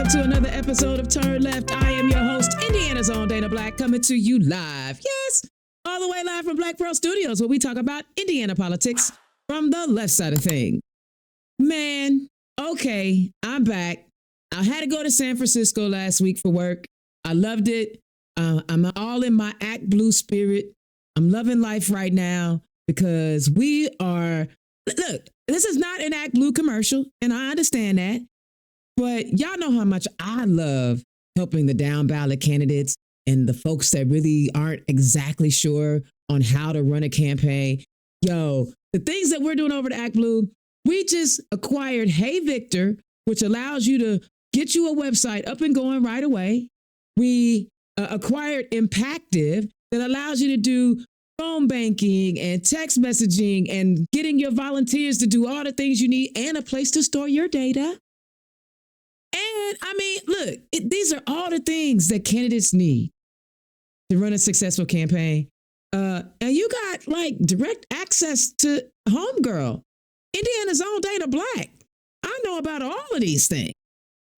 welcome to another episode of Turn Left. I am your host, Indiana's own Dana Black, coming to you live. Yes, all the way live from Black Pearl Studios, where we talk about Indiana politics from the left side of things. Man, okay, I'm back. I had to go to San Francisco last week for work. I loved it. I'm all in my Act Blue spirit. I'm loving life right now because we are, look, this is not an Act Blue commercial, and I understand that. But y'all know how much I love helping the down ballot candidates and the folks that really aren't exactly sure on how to run a campaign. Yo, the things that we're doing over at Act Blue, we just acquired Hey Victor, which allows you to get you a website up and going right away. We acquired Impactive that allows you to do phone banking and text messaging and getting your volunteers to do all the things you need and a place to store your data. And I mean, look, these are all the things that candidates need to run a successful campaign. And you got like direct access to Homegirl, Indiana's own Dana Black. I know about all of these things.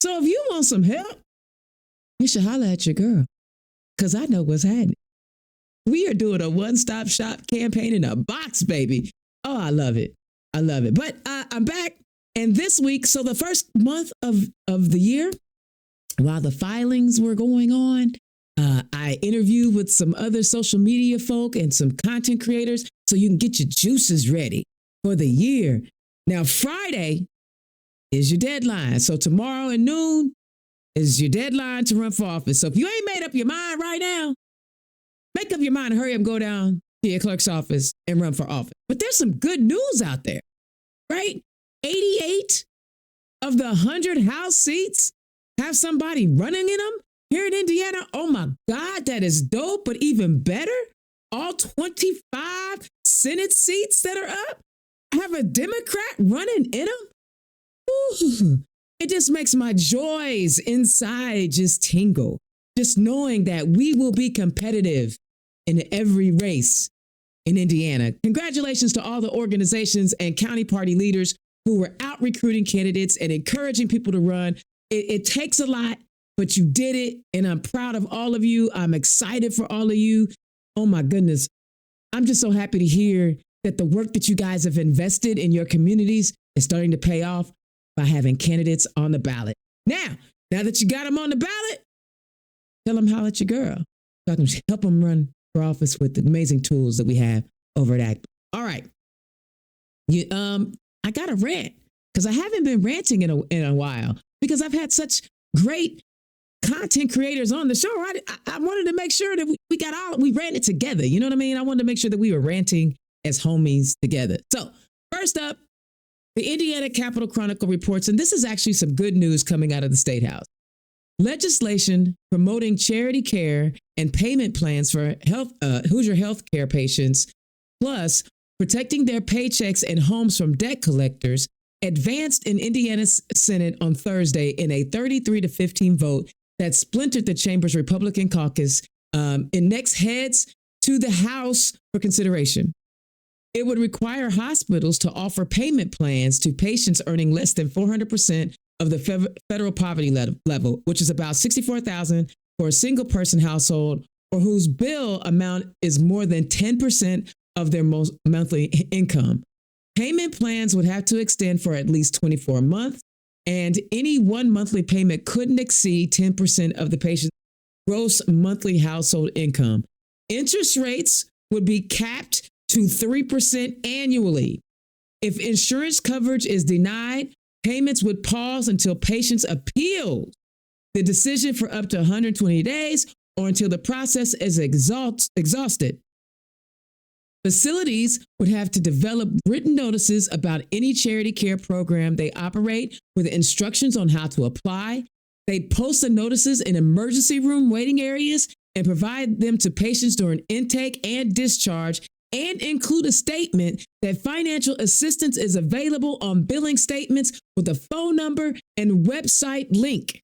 So if you want some help, you should holler at your girl, because I know what's happening. We are doing a one-stop shop campaign in a box, baby. Oh, I love it. I love it. But I'm back. And this week, so the first month of the year, while the filings were going on, I interviewed with some other social media folk and some content creators so you can get your juices ready for the year. Now, Friday is your deadline. So tomorrow at noon is your deadline to run for office. So if you ain't made up your mind right now, make up your mind and hurry up and go down to your clerk's office and run for office. But there's some good news out there, right? 88 of the 100 House seats have somebody running in them here in Indiana. Oh my God, that is dope. But even better, all 25 Senate seats that are up have a Democrat running in them. Ooh, it just makes my joys inside just tingle. Just knowing that we will be competitive in every race in Indiana. Congratulations to all the organizations and county party leaders who were out recruiting candidates and encouraging people to run. It takes a lot, but you did it. And I'm proud of all of you. I'm excited for all of you. Oh my goodness. I'm just so happy to hear that the work that you guys have invested in your communities is starting to pay off by having candidates on the ballot. Now that you got them on the ballot, tell them holler at your girl. Help them run for office with the amazing tools that we have over at ACT. All right. I got to rant because I haven't been ranting in a while because I've had such great content creators on the show. I wanted to make sure that we ran it together. You know what I mean? I wanted to make sure that we were ranting as homies together. So first up, the Indiana Capitol Chronicle reports, and this is actually some good news coming out of the State House. Legislation promoting charity care and payment plans for Hoosier healthcare patients, plus protecting their paychecks and homes from debt collectors, advanced in Indiana's Senate on Thursday in a 33-15 vote that splintered the chamber's Republican caucus. It next heads to the House for consideration. It would require hospitals to offer payment plans to patients earning less than 400% of the federal poverty level, which is about $64,000 for a single person household, or whose bill amount is more than 10% of their most monthly income. Payment plans would have to extend for at least 24 months, and any one monthly payment couldn't exceed 10% of the patient's gross monthly household income. Interest rates would be capped to 3% annually. If insurance coverage is denied, payments would pause until patients appeal the decision for up to 120 days or until the process is exhausted. Facilities would have to develop written notices about any charity care program they operate with instructions on how to apply. They'd post the notices in emergency room waiting areas and provide them to patients during intake and discharge, and include a statement that financial assistance is available on billing statements with a phone number and website link.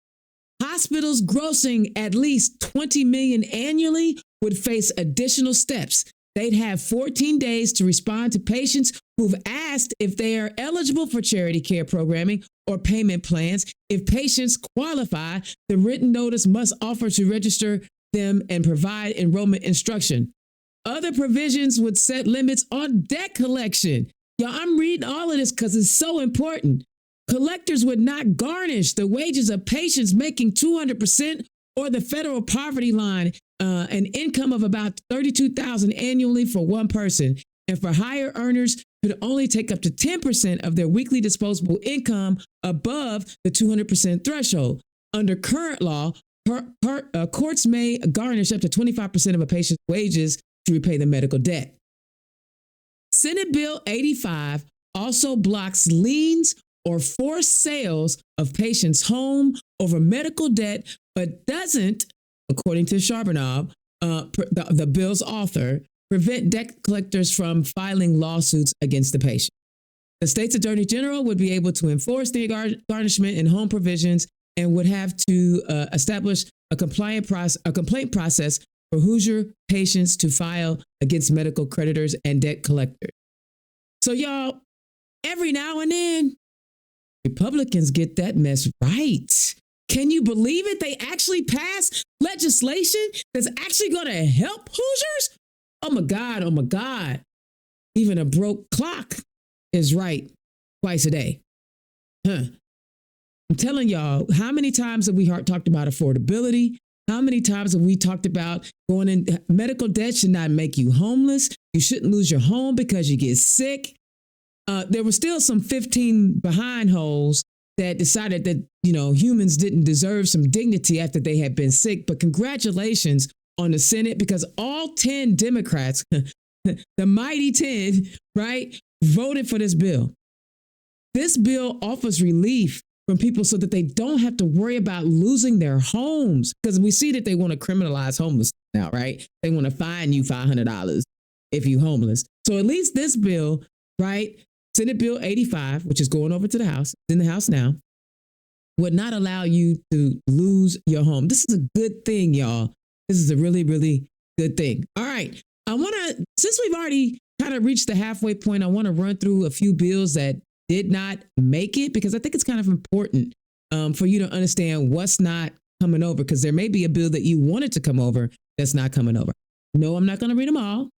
Hospitals grossing at least $20 million annually would face additional steps. they'd have 14 days to respond to patients who've asked if they are eligible for charity care programming or payment plans. If patients qualify, the written notice must offer to register them and provide enrollment instruction. Other provisions would set limits on debt collection. Y'all, I'm reading all of this because it's so important. Collectors would not garnish the wages of patients making 200% or the federal poverty line, an income of about $32,000 annually for one person. And for higher earners, could only take up to 10% of their weekly disposable income above the 200% threshold. Under current law, courts may garnish up to 25% of a patient's wages to repay the medical debt. Senate Bill 85 also blocks liens or forced sales of patients' home over medical debt, but doesn't, according to Charbonneau, the bill's author, prevent debt collectors from filing lawsuits against the patient. The state's attorney general would be able to enforce the garnishment and home provisions and would have to establish a complaint process for Hoosier patients to file against medical creditors and debt collectors. So y'all, every now and then, Republicans get that mess right. Can you believe it? They actually pass legislation that's actually going to help Hoosiers? Oh my God, oh my God. Even a broke clock is right twice a day. I'm telling y'all, how many times have we talked about affordability? How many times have we talked about going in? Medical debt should not make you homeless. You shouldn't lose your home because you get sick. There were still some 15 behind holes that decided that, humans didn't deserve some dignity after they had been sick. But congratulations on the Senate, because all 10 Democrats, the mighty 10, right, voted for this bill. This bill offers relief from people so that they don't have to worry about losing their homes, because we see that they want to criminalize homeless now, right? They want to fine you $500 if you're homeless. So at least this bill, right, Senate Bill 85, which is going over to the House, it's in the House now, would not allow you to lose your home. This is a good thing, y'all. This is a really, really good thing. All right. I want to, since we've already kind of reached the halfway point, I want to run through a few bills that did not make it, because I think it's kind of important for you to understand what's not coming over, because there may be a bill that you wanted to come over that's not coming over. No, I'm not going to read them all.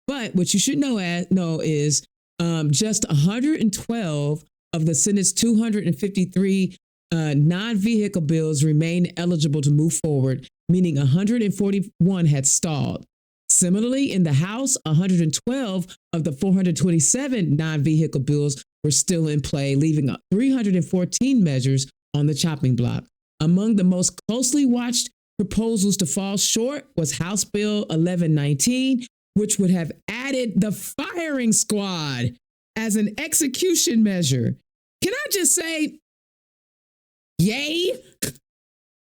But what you should know is just 112 of the Senate's 253 non-vehicle bills remain eligible to move forward, meaning 141 had stalled. Similarly, in the House, 112 of the 427 non-vehicle bills were still in play, leaving 314 measures on the chopping block. Among the most closely watched proposals to fall short was House Bill 1119, which would have added the firing squad as an execution measure. Can I just say, yay?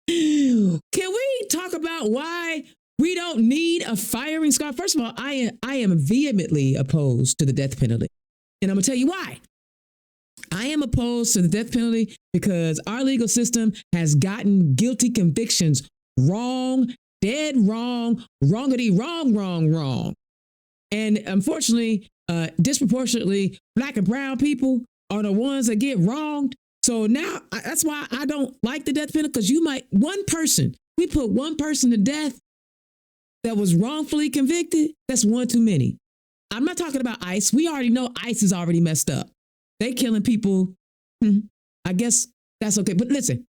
Can we talk about why we don't need a firing squad? First of all, I am vehemently opposed to the death penalty. And I'm going to tell you why. I am opposed to the death penalty because our legal system has gotten guilty convictions wrong, dead wrong, wrongity, wrong. And unfortunately, disproportionately, Black and brown people are the ones that get wronged. So now that's why I don't like the death penalty, because we put one person to death that was wrongfully convicted. That's one too many. I'm not talking about ICE. We already know ICE is already messed up. They killing people. I guess that's okay. But listen,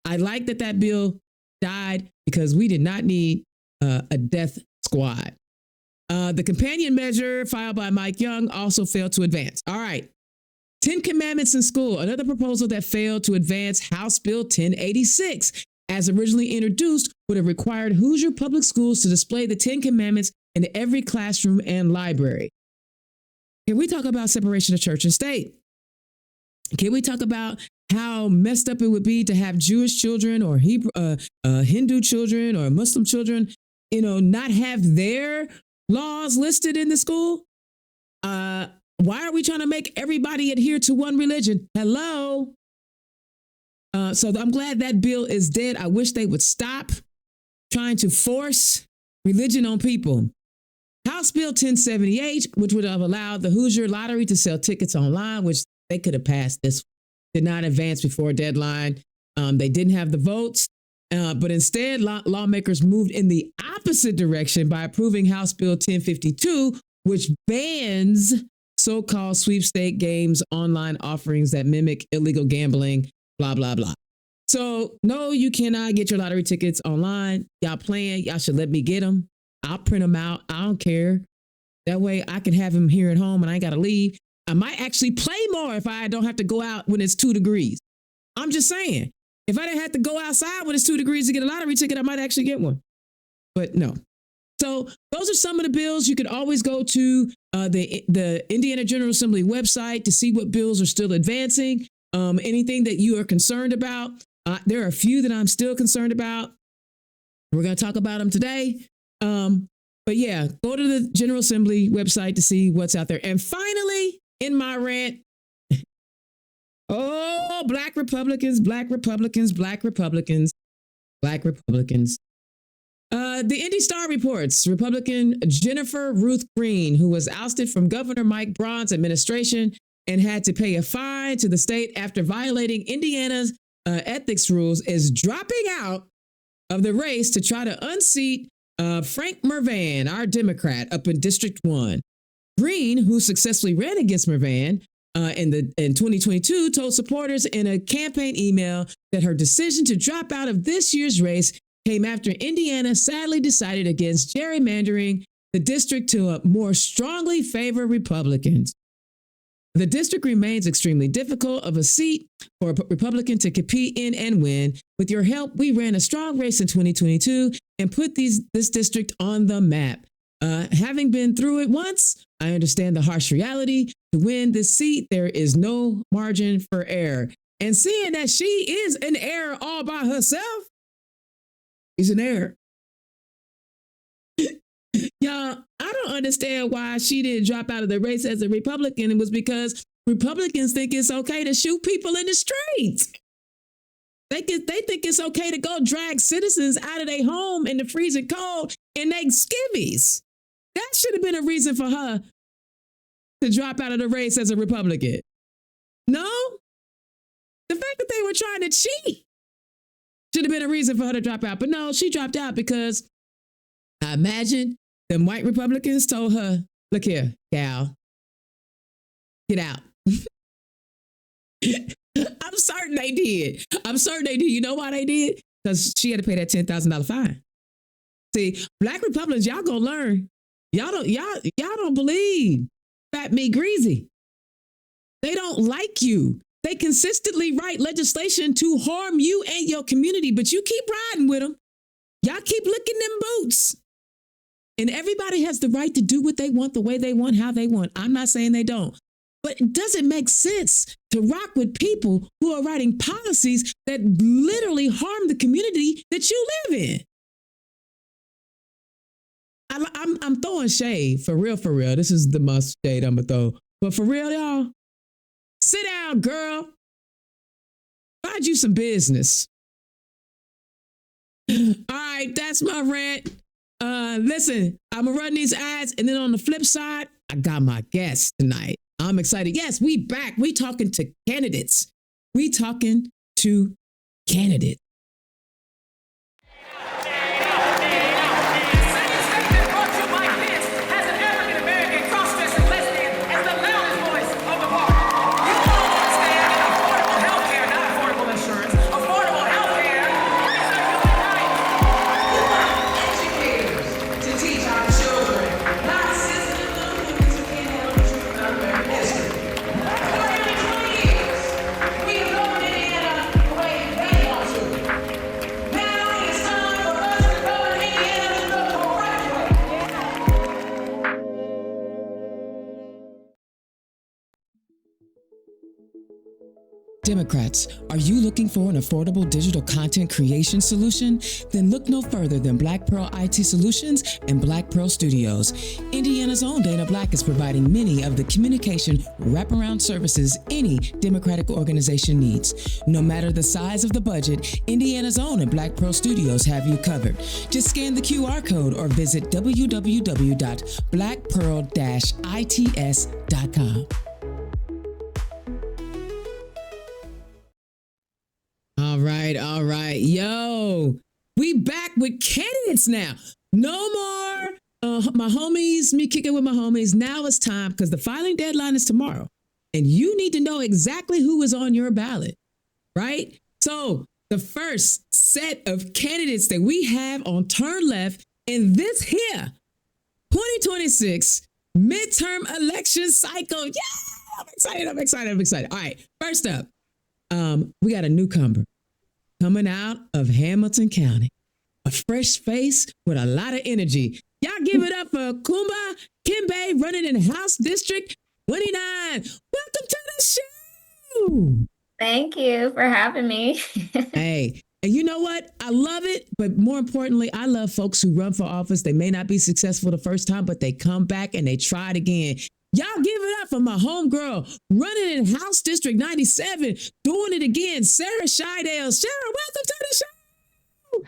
I like that bill died because we did not need a death squad. The companion measure filed by Mike Young also failed to advance. All right. 10 Commandments in School, another proposal that failed to advance. House Bill 1086, as originally introduced, would have required Hoosier public schools to display the 10 Commandments in every classroom and library. Can we talk about separation of church and state? Can we talk about how messed up it would be to have Jewish children or Hindu children or Muslim children, not have their laws listed in the school? Why are we trying to make everybody adhere to one religion? Hello. So I'm glad that bill is dead. I wish they would stop trying to force religion on people. House Bill 1078, which would have allowed the Hoosier Lottery to sell tickets online, which they could have passed this, did not advance before a deadline. They didn't have the votes, but instead lawmakers moved in the opposite direction by approving House Bill 1052, which bans so-called sweepstake games, online offerings that mimic illegal gambling, blah, blah, blah. So no, you cannot get your lottery tickets online. Y'all playing, y'all should let me get them. I'll print them out. I don't care. That way I can have them here at home and I ain't got to leave. I might actually play more if I don't have to go out when it's 2 degrees. I'm just saying, if I didn't have to go outside when it's 2 degrees to get a lottery ticket, I might actually get one. But no. So those are some of the bills. You could always go to the Indiana General Assembly website to see what bills are still advancing. Anything that you are concerned about. There are a few that I'm still concerned about. We're going to talk about them today. But yeah, go to the General Assembly website to see what's out there. And finally, in my rant, oh, Black Republicans, Black Republicans, Black Republicans, Black Republicans. The Indy Star reports Republican Jennifer Ruth Green, who was ousted from Governor Mike Braun's administration and had to pay a fine to the state after violating Indiana's ethics rules, is dropping out of the race to try to unseat Frank Mervan, our Democrat, up in District 1. Green, who successfully ran against Mervan in 2022, told supporters in a campaign email that her decision to drop out of this year's race came after Indiana sadly decided against gerrymandering the district to more strongly favor Republicans. The district remains extremely difficult of a seat for a Republican to compete in and win. With your help, we ran a strong race in 2022 and put this district on the map. Having been through it once, I understand the harsh reality. To win this seat, there is no margin for error. And seeing that she is an error all by herself, is an error. Y'all, I don't understand why she didn't drop out of the race as a Republican. It was because Republicans think it's okay to shoot people in the streets. They think it's okay to go drag citizens out of their home in the freezing cold in their skivvies. That should have been a reason for her to drop out of the race as a Republican. No? The fact that they were trying to cheat should have been a reason for her to drop out. But no, she dropped out because I imagine the white Republicans told her, look here, gal, get out. I'm certain they did. You know why they did? Because she had to pay that $10,000 fine. See, Black Republicans, y'all gonna learn. Y'all don't believe fat meat greasy. They don't like you. They consistently write legislation to harm you and your community, but you keep riding with them. Y'all keep licking them boots. And everybody has the right to do what they want, the way they want, how they want. I'm not saying they don't. But it doesn't make sense to rock with people who are writing policies that literally harm the community that you live in. I'm throwing shade, for real. This is the most shade I'm going to throw. But for real, y'all, sit down, girl. Find you some business. All right, that's my rant. Listen, I'm going to run these ads. And then on the flip side, I got my guest tonight. I'm excited. Yes, we back. We talking to candidates. Democrats, are you looking for an affordable digital content creation solution? Then look no further than Black Pearl IT Solutions and Black Pearl Studios. Indiana's own Dana Black is providing many of the communication wraparound services any Democratic organization needs. No matter the size of the budget, Indiana's own and Black Pearl Studios have you covered. Just scan the QR code or visit www.blackpearl-its.com. All right. Yo, we back with candidates now. No more my homies, me kicking with my homies. Now it's time because the filing deadline is tomorrow. And you need to know exactly who is on your ballot, right? So the first set of candidates that we have on Turn Left in this here 2026 midterm election cycle. Yeah, I'm excited. All right, first up, we got a newcomer coming out of Hamilton County, a fresh face with a lot of energy. Y'all give it up for Coumba Kebe, running in House District 29. Welcome to the show. Thank you for having me. Hey, and you know what? I love it, but more importantly, I love folks who run for office. They may not be successful the first time, but they come back and they try it again. Y'all give it up for my homegirl running in House District 97, doing it again, Sarah Shydale. Sarah, welcome to the show.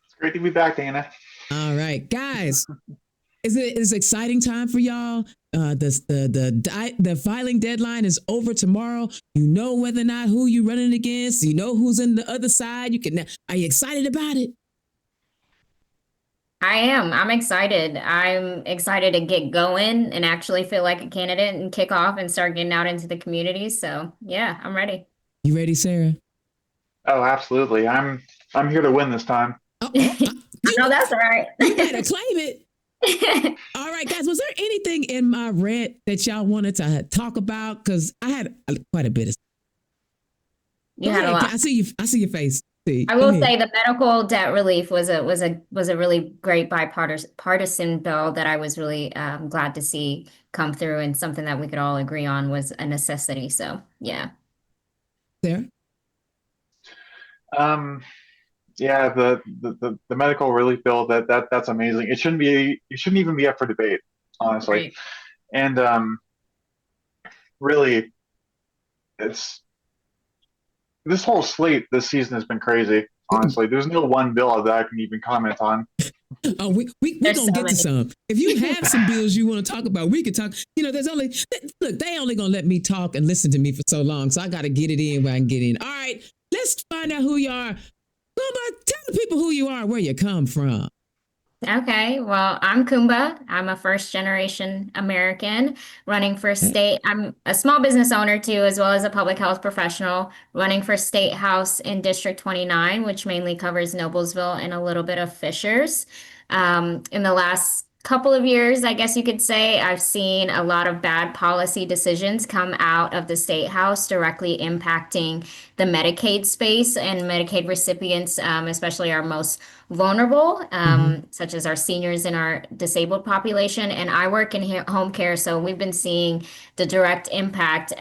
It's great to be back, Dana. All right, guys. It's an exciting time for y'all. The filing deadline is over tomorrow. You know whether or not who you're running against. You know who's in the other side. Are you excited about it? I am. I'm excited. I'm excited to get going and actually feel like a candidate and kick off and start getting out into the community. So yeah, I'm ready. You ready, Sarah? Oh, absolutely. I'm here to win this time. I know that's right. You better claim it. All right, guys, was there anything in my rant that y'all wanted to talk about? Because I had quite a bit of. You had a lot. I see your face. I will say the medical debt relief was a really great bipartisan bill that I was really glad to see come through, and something that we could all agree on was a necessity. So yeah. There. Yeah, the medical relief bill that's amazing. It shouldn't even be up for debate, honestly. Right. And really, it's this whole slate this season has been crazy. Honestly, there's no one bill that I can even comment on. Oh, we're gonna get to some. If you have some bills you want to talk about, we could talk. You know, they only gonna let me talk and listen to me for so long, so I got to get it in where I can get in. All right, let's find out who you are. Tell the people who you are, where you come from. Okay, well, I'm Coumba. I'm a first-generation American running for state. I'm a small business owner too, as well as a public health professional running for State House in District 29, which mainly covers Noblesville and a little bit of Fishers. In the last couple of years, I guess you could say, I've seen a lot of bad policy decisions come out of the State House directly impacting the Medicaid space and Medicaid recipients, especially our most vulnerable, such as our seniors and our disabled population. And I work in home care, so we've been seeing the direct impact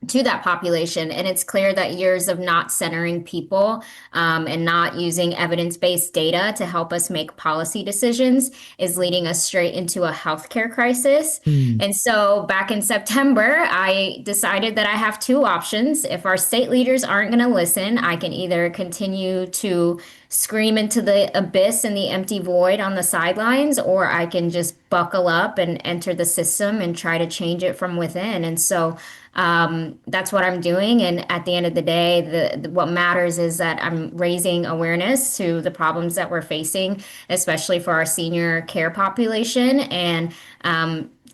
to that population. And it's clear that years of not centering people and not using evidence-based data to help us make policy decisions is leading us straight into a healthcare crisis. And so back in September, I decided that I have two options. If our state leaders aren't going to listen, I can either continue to scream into the abyss and the empty void on the sidelines, or I can just buckle up and enter the system and try to change it from within. And so that's what I'm doing. And at the end of the day, what matters is that I'm raising awareness to the problems that we're facing, especially for our senior care population, and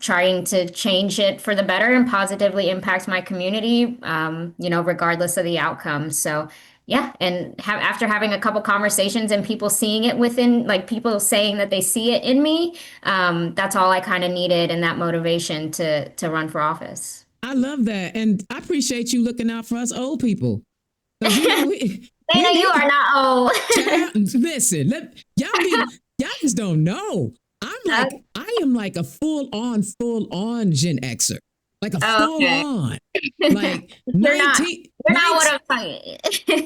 trying to change it for the better and positively impact my community, regardless of the outcome. So yeah, and after having a couple conversations and people seeing it within, like people saying that they see it in me, that's all I kind of needed, and that motivation to run for office. I love that, and I appreciate you looking out for us old people. Dana, you are not old. Listen, y'all just don't know. I am like a full on Gen Xer, like a full on. Like You're not 19, you're not 19 what I'm saying.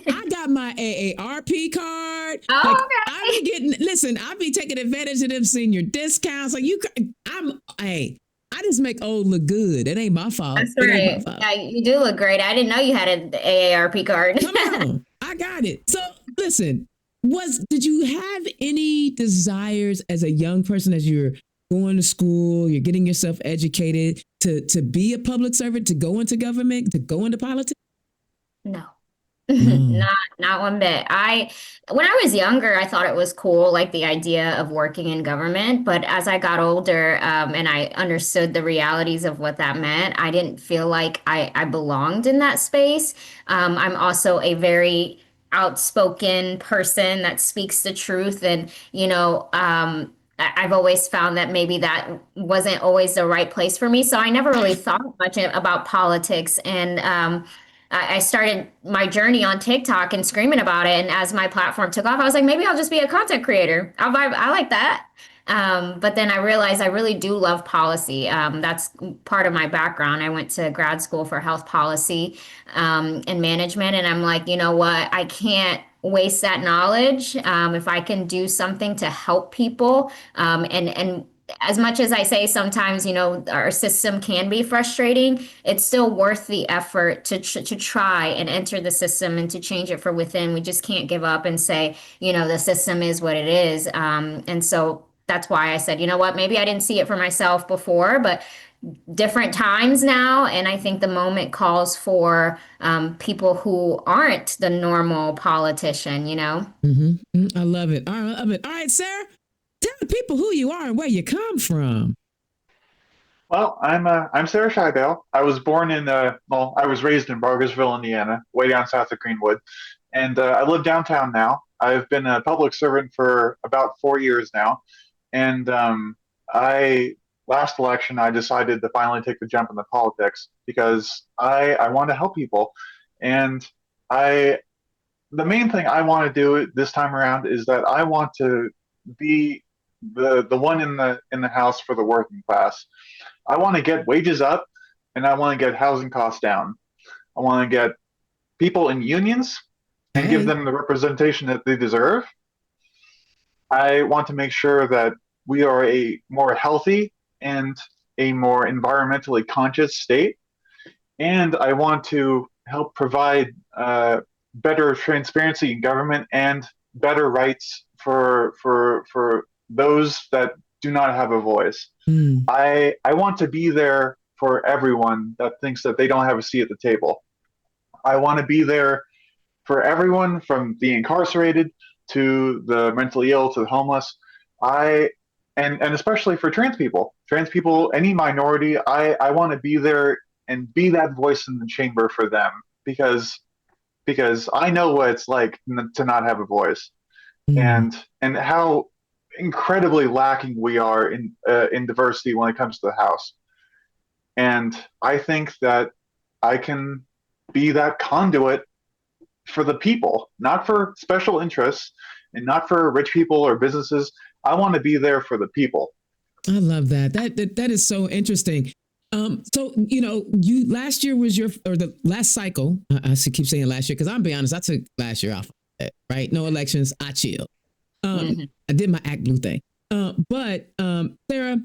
I got my AARP card. Like Oh, I be getting, listen, I be taking advantage of them senior discounts. Like hey, I just make old look good. It ain't my fault. that's It ain't my right. fault. Yeah, you do look great. I didn't know you had an AARP card. Come on, I got it. So listen, did you have any desires as a young person as you're going to school, you're getting yourself educated to be a public servant, to go into government, to go into politics? No. No. Not one bit. When I was younger, I thought it was cool, like the idea of working in government. But as I got older, and I understood the realities of what that meant, I didn't feel like I belonged in that space. I'm also a very outspoken person that speaks the truth, and I've always found that maybe that wasn't always the right place for me. So I never really thought much about politics, and I started my journey on TikTok and screaming about it. And as my platform took off, I was like, maybe I'll just be a content creator. I like that. But then I realized I really do love policy. That's part of my background. I went to grad school for health policy and management. And I'm like, you know what? I can't waste that knowledge. If I can do something to help people, and as much as I say sometimes, our system can be frustrating, it's still worth the effort to try and enter the system and to change it from within. We just can't give up and say, the system is what it is. And so that's why I said, you know what, maybe I didn't see it for myself before, but different times now. And I think the moment calls for people who aren't the normal politician. Mm-hmm. I love it. I love it. All right, Sarah, tell the people who you are and where you come from. Well, I'm Sarah Shydale. I was born in I was raised in Bargersville, Indiana, way down south of Greenwood, and I live downtown now. I've been a public servant for about 4 years now, and I last election I decided to finally take the jump into politics because I want to help people, and I the main thing I want to do this time around is that I want to be the one in the house for the working class. I want to get wages up and I want to get housing costs down. I want to get people in unions and give Hey. them the representation that they deserve. I want to make sure that we are a more healthy and a more environmentally conscious state. And I want to help provide better transparency in government and better rights for those that do not have a voice. Mm. I want to be there for everyone that thinks that they don't have a seat at the table. I want to be there for everyone from the incarcerated to the mentally ill to the homeless. I and especially for trans people, any minority. I want to be there and be that voice in the chamber for them because I know what it's like to not have a voice Mm. and how incredibly lacking we are in diversity when it comes to the House. And I think that I can be that conduit for the people, not for special interests and not for rich people or businesses. I want to be there for the people. I love that. That is so interesting. So you last year was the last cycle. I should keep saying last year because I'm be honest, I took last year off. Right, no elections. I chill. I did my Act Blue thing. But Sarah,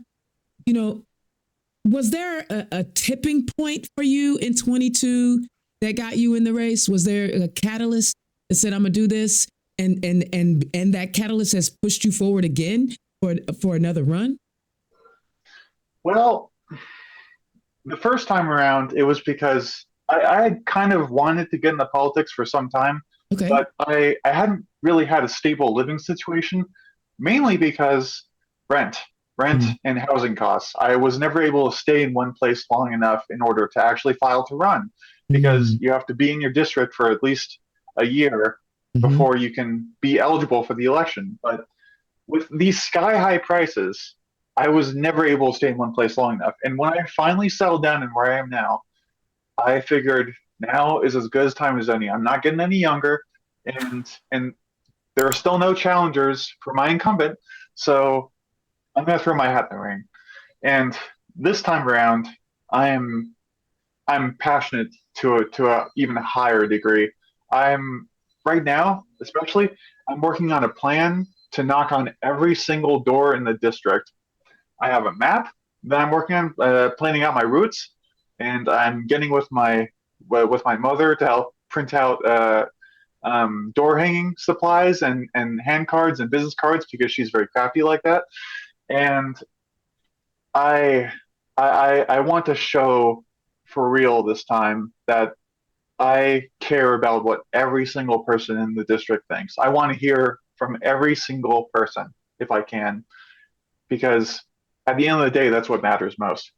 was there a tipping point for you in 22 that got you in the race? Was there a catalyst that said, "I'm gonna do this," and that catalyst has pushed you forward again for another run? Well, the first time around, it was because I had kind of wanted to get into politics for some time, Okay. but I hadn't really had a stable living situation, mainly because rent, and housing costs. I was never able to stay in one place long enough in order to actually file to run, because you have to be in your district for at least a year before you can be eligible for the election. But with these sky high prices, I was never able to stay in one place long enough. And when I finally settled down in where I am now, I figured now is as good as time as any. I'm not getting any younger, and there are still no challengers for my incumbent, so I'm going to throw my hat in the ring. And this time around, I am I'm passionate to a even higher degree. I'm right now, especially, I'm working on a plan to knock on every single door in the district. I have a map that I'm working on, planning out my routes, and I'm getting with my mother to help print out door hanging supplies and hand cards and business cards because she's very crafty like that. And I I want to show for real this time that I care about what every single person in the district thinks. I want to hear from every single person if I can, because at the end of the day, that's what matters most.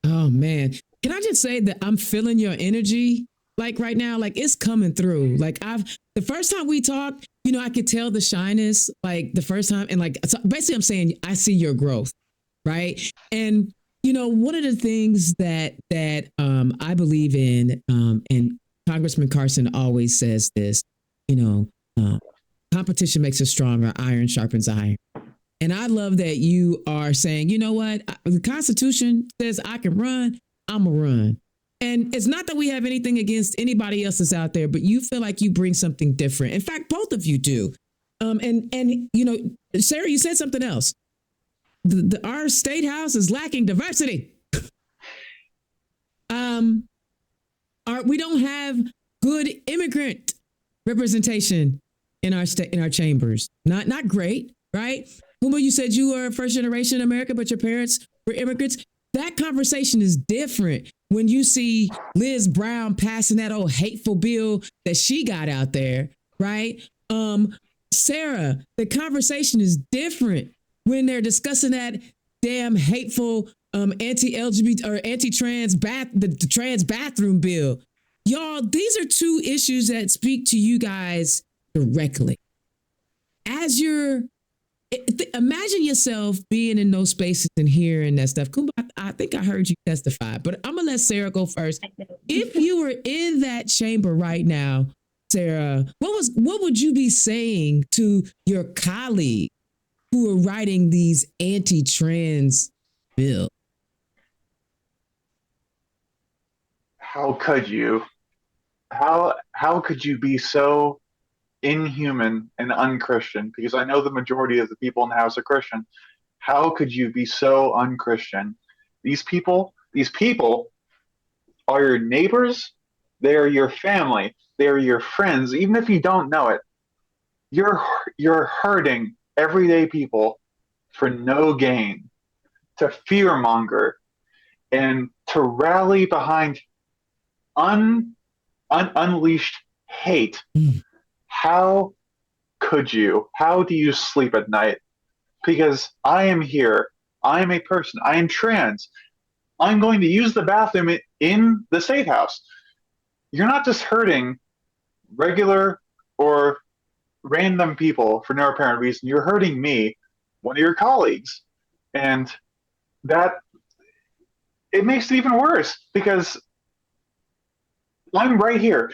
Oh man. Can I just say that I'm feeling your energy like right now? Like it's coming through. Like the first time we talked, I could tell the shyness like the first time. And like, so basically I'm saying I see your growth. Right. And, one of the things that I believe in, and Congressman Carson always says this, competition makes us stronger. Iron sharpens iron. And I love that you are saying, you know what? The Constitution says I can run, I'm a run. And it's not that we have anything against anybody else that's out there, but you feel like you bring something different. In fact, both of you do. And Sarah, you said something else. Our state house is lacking diversity. We don't have good immigrant representation in our state, in our chambers. Not great, right? Coumba, you said you were first generation American, but your parents were immigrants. That conversation is different when you see Liz Brown passing that old hateful bill that she got out there, right? Sarah, the conversation is different when they're discussing that damn hateful anti-LGBT or anti-trans the trans bathroom bill. Y'all, these are two issues that speak to you guys directly. As you're imagine yourself being in those spaces and hearing that stuff. Coumba, I think I heard you testify, but I'm gonna let Sarah go first. If you were in that chamber right now, Sarah, what would you be saying to your colleagues who are writing these anti-trans bills? How could you? How could you be so inhuman and unchristian? Because I know the majority of the people in the house are Christian. How could you be so unchristian? These people are your neighbors. They are your family. They are your friends. Even if you don't know it, you're hurting everyday people for no gain, to fearmonger and to rally behind unleashed hate. How could you? How do you sleep at night? Because I am here. I am a person. I am trans. I'm going to use the bathroom in the state house. You're not just hurting regular or random people for no apparent reason. You're hurting me, one of your colleagues. And that, it makes it even worse because I'm right here.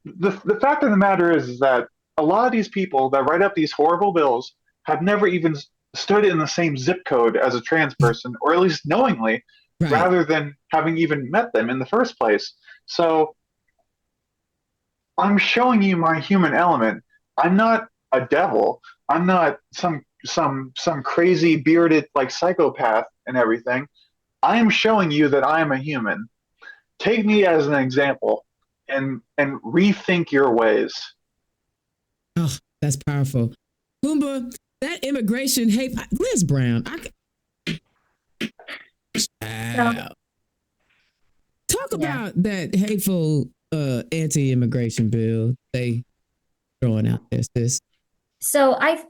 The fact of the matter is that a lot of these people that write up these horrible bills have never even stood in the same zip code as a trans person, or at least knowingly, right, rather than having even met them in the first place. So I'm showing you my human element. I'm not a devil. I'm not some crazy bearded like psychopath and everything. I am showing you that I am a human. Take me as an example and rethink your ways. Oh, that's powerful. Coumba, that immigration hate, Liz Brown, talk about that hateful anti-immigration bill they throwing out there, sis. So I'm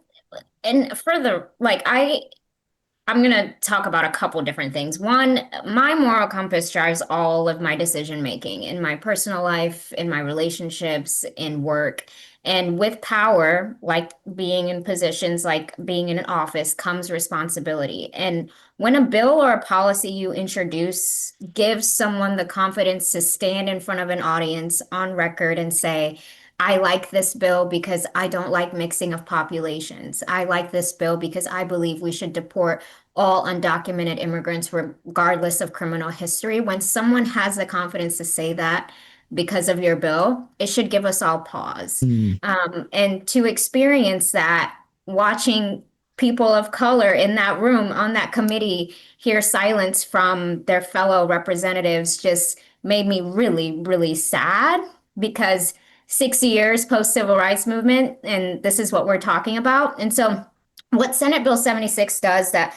going to talk about a couple different things. One, my moral compass drives all of my decision making in my personal life, in my relationships, in work. And with power, like being in positions like being in an office, comes responsibility. And when a bill or a policy you introduce gives someone the confidence to stand in front of an audience on record and say, I like this bill because I don't like mixing of populations. I like this bill because I believe we should deport all undocumented immigrants, regardless of criminal history. When someone has the confidence to say that because of your bill, it should give us all pause. Mm. And to experience that, watching people of color in that room on that committee hear silence from their fellow representatives just made me really, really sad because 60 years post civil rights movement, and this is what we're talking about. And so, what Senate Bill 76 does that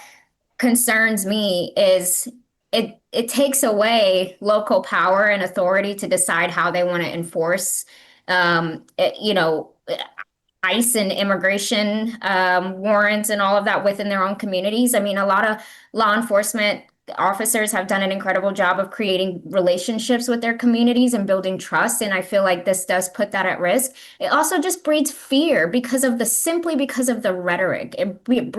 concerns me is it takes away local power and authority to decide how they want to enforce, you know, ICE and immigration warrants and all of that within their own communities. I mean, a lot of law enforcement officers have done an incredible job of creating relationships with their communities and building trust. And I feel like this does put that at risk. It also just breeds fear simply because of the rhetoric. It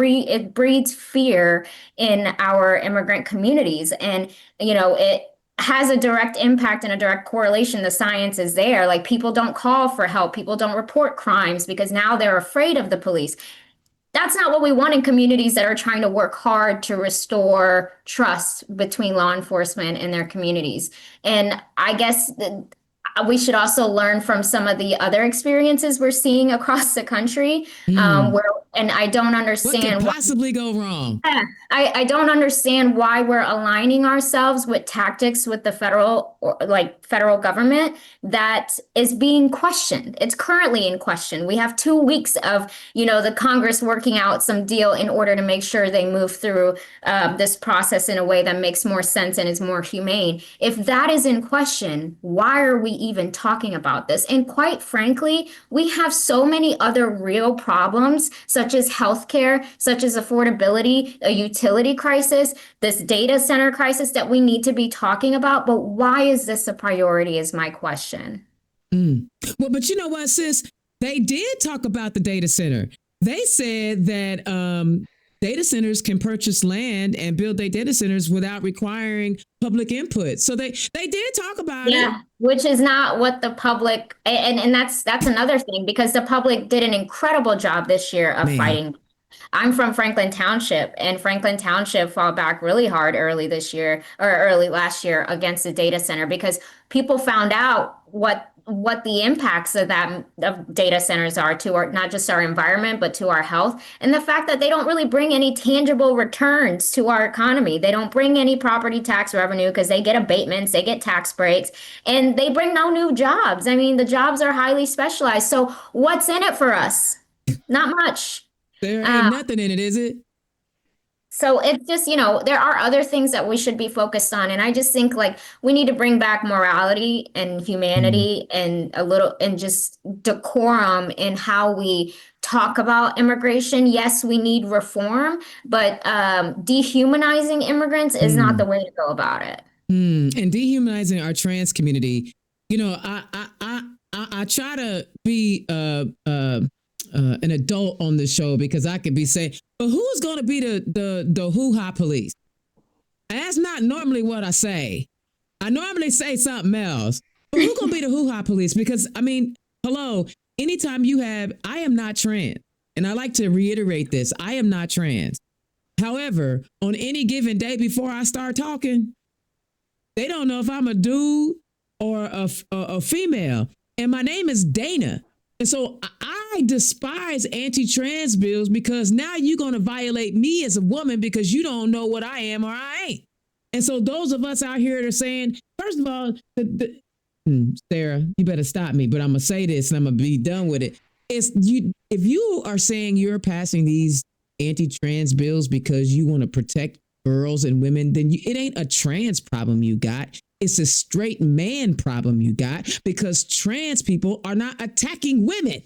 breeds fear in our immigrant communities. And, you know, it has a direct impact and a direct correlation. The science is there. Like, people don't call for help. People don't report crimes because now they're afraid of the police. That's not what we want in communities that are trying to work hard to restore trust between law enforcement and their communities. And I guess we should also learn from some of the other experiences we're seeing across the country, and I don't understand what could possibly go wrong. I don't understand why we're aligning ourselves with tactics with the federal government that is being questioned. It's currently in question. We have 2 weeks of, the Congress working out some deal in order to make sure they move through this process in a way that makes more sense and is more humane. If that is in question, why are we even talking about this? And quite frankly, we have so many other real problems, such as healthcare, such as affordability, a utility crisis, this data center crisis that we need to be talking about. But why is this a priority is my question. Well, but you know what, sis? They did talk about the data center. They said that data centers can purchase land and build their data centers without requiring public input. So they did talk about it. Yeah, which is not what the public, and that's another thing, because the public did an incredible job this year of fighting. I'm from Franklin Township, and Franklin Township fought back really hard early last year against the data center because people found out what the impacts of data centers are to not just our environment, but to our health. And the fact that they don't really bring any tangible returns to our economy. They don't bring any property tax revenue because they get abatements, they get tax breaks, and they bring no new jobs. I mean, the jobs are highly specialized. So what's in it for us? Not much. There ain't nothing in it, is it? So it's just, there are other things that we should be focused on. And I just think we need to bring back morality and humanity and just decorum in how we talk about immigration. Yes, we need reform, but dehumanizing immigrants is not the way to go about it. And dehumanizing our trans community. I try to be an adult on the show because I could be saying, but who's going to be the hoo-ha police? And that's not normally what I say. I normally say something else. But who's going to be the hoo-ha police? Because, hello, anytime I am not trans. And I like to reiterate this. I am not trans. However, on any given day before I start talking, they don't know if I'm a dude or a female. And my name is Dana. And so I despise anti-trans bills because now you're going to violate me as a woman because you don't know what I am or I ain't. And so those of us out here that are saying, first of all, Sarah, you better stop me, but I'm going to say this and I'm going to be done with it. If you are saying you're passing these anti-trans bills because you want to protect girls and women, then it ain't a trans problem you got. It's a straight man problem you got because trans people are not attacking women.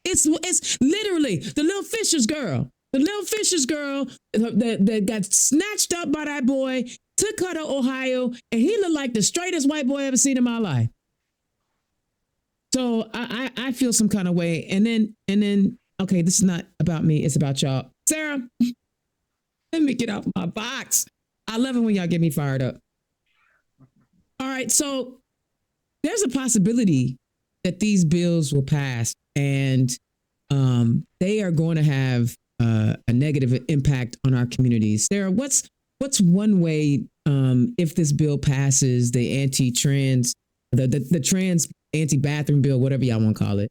It's literally the little Fisher's girl. The little Fisher's girl that got snatched up by that boy, took her to Ohio, and he looked like the straightest white boy I ever seen in my life. So I feel some kind of way. And then, okay, this is not about me. It's about y'all. Sarah, let me get off my box. I love it when y'all get me fired up. All right, so there's a possibility that these bills will pass and they are going to have a negative impact on our communities. Sarah, what's one way, if this bill passes, the anti-trans, the trans anti-bathroom bill, whatever y'all want to call it,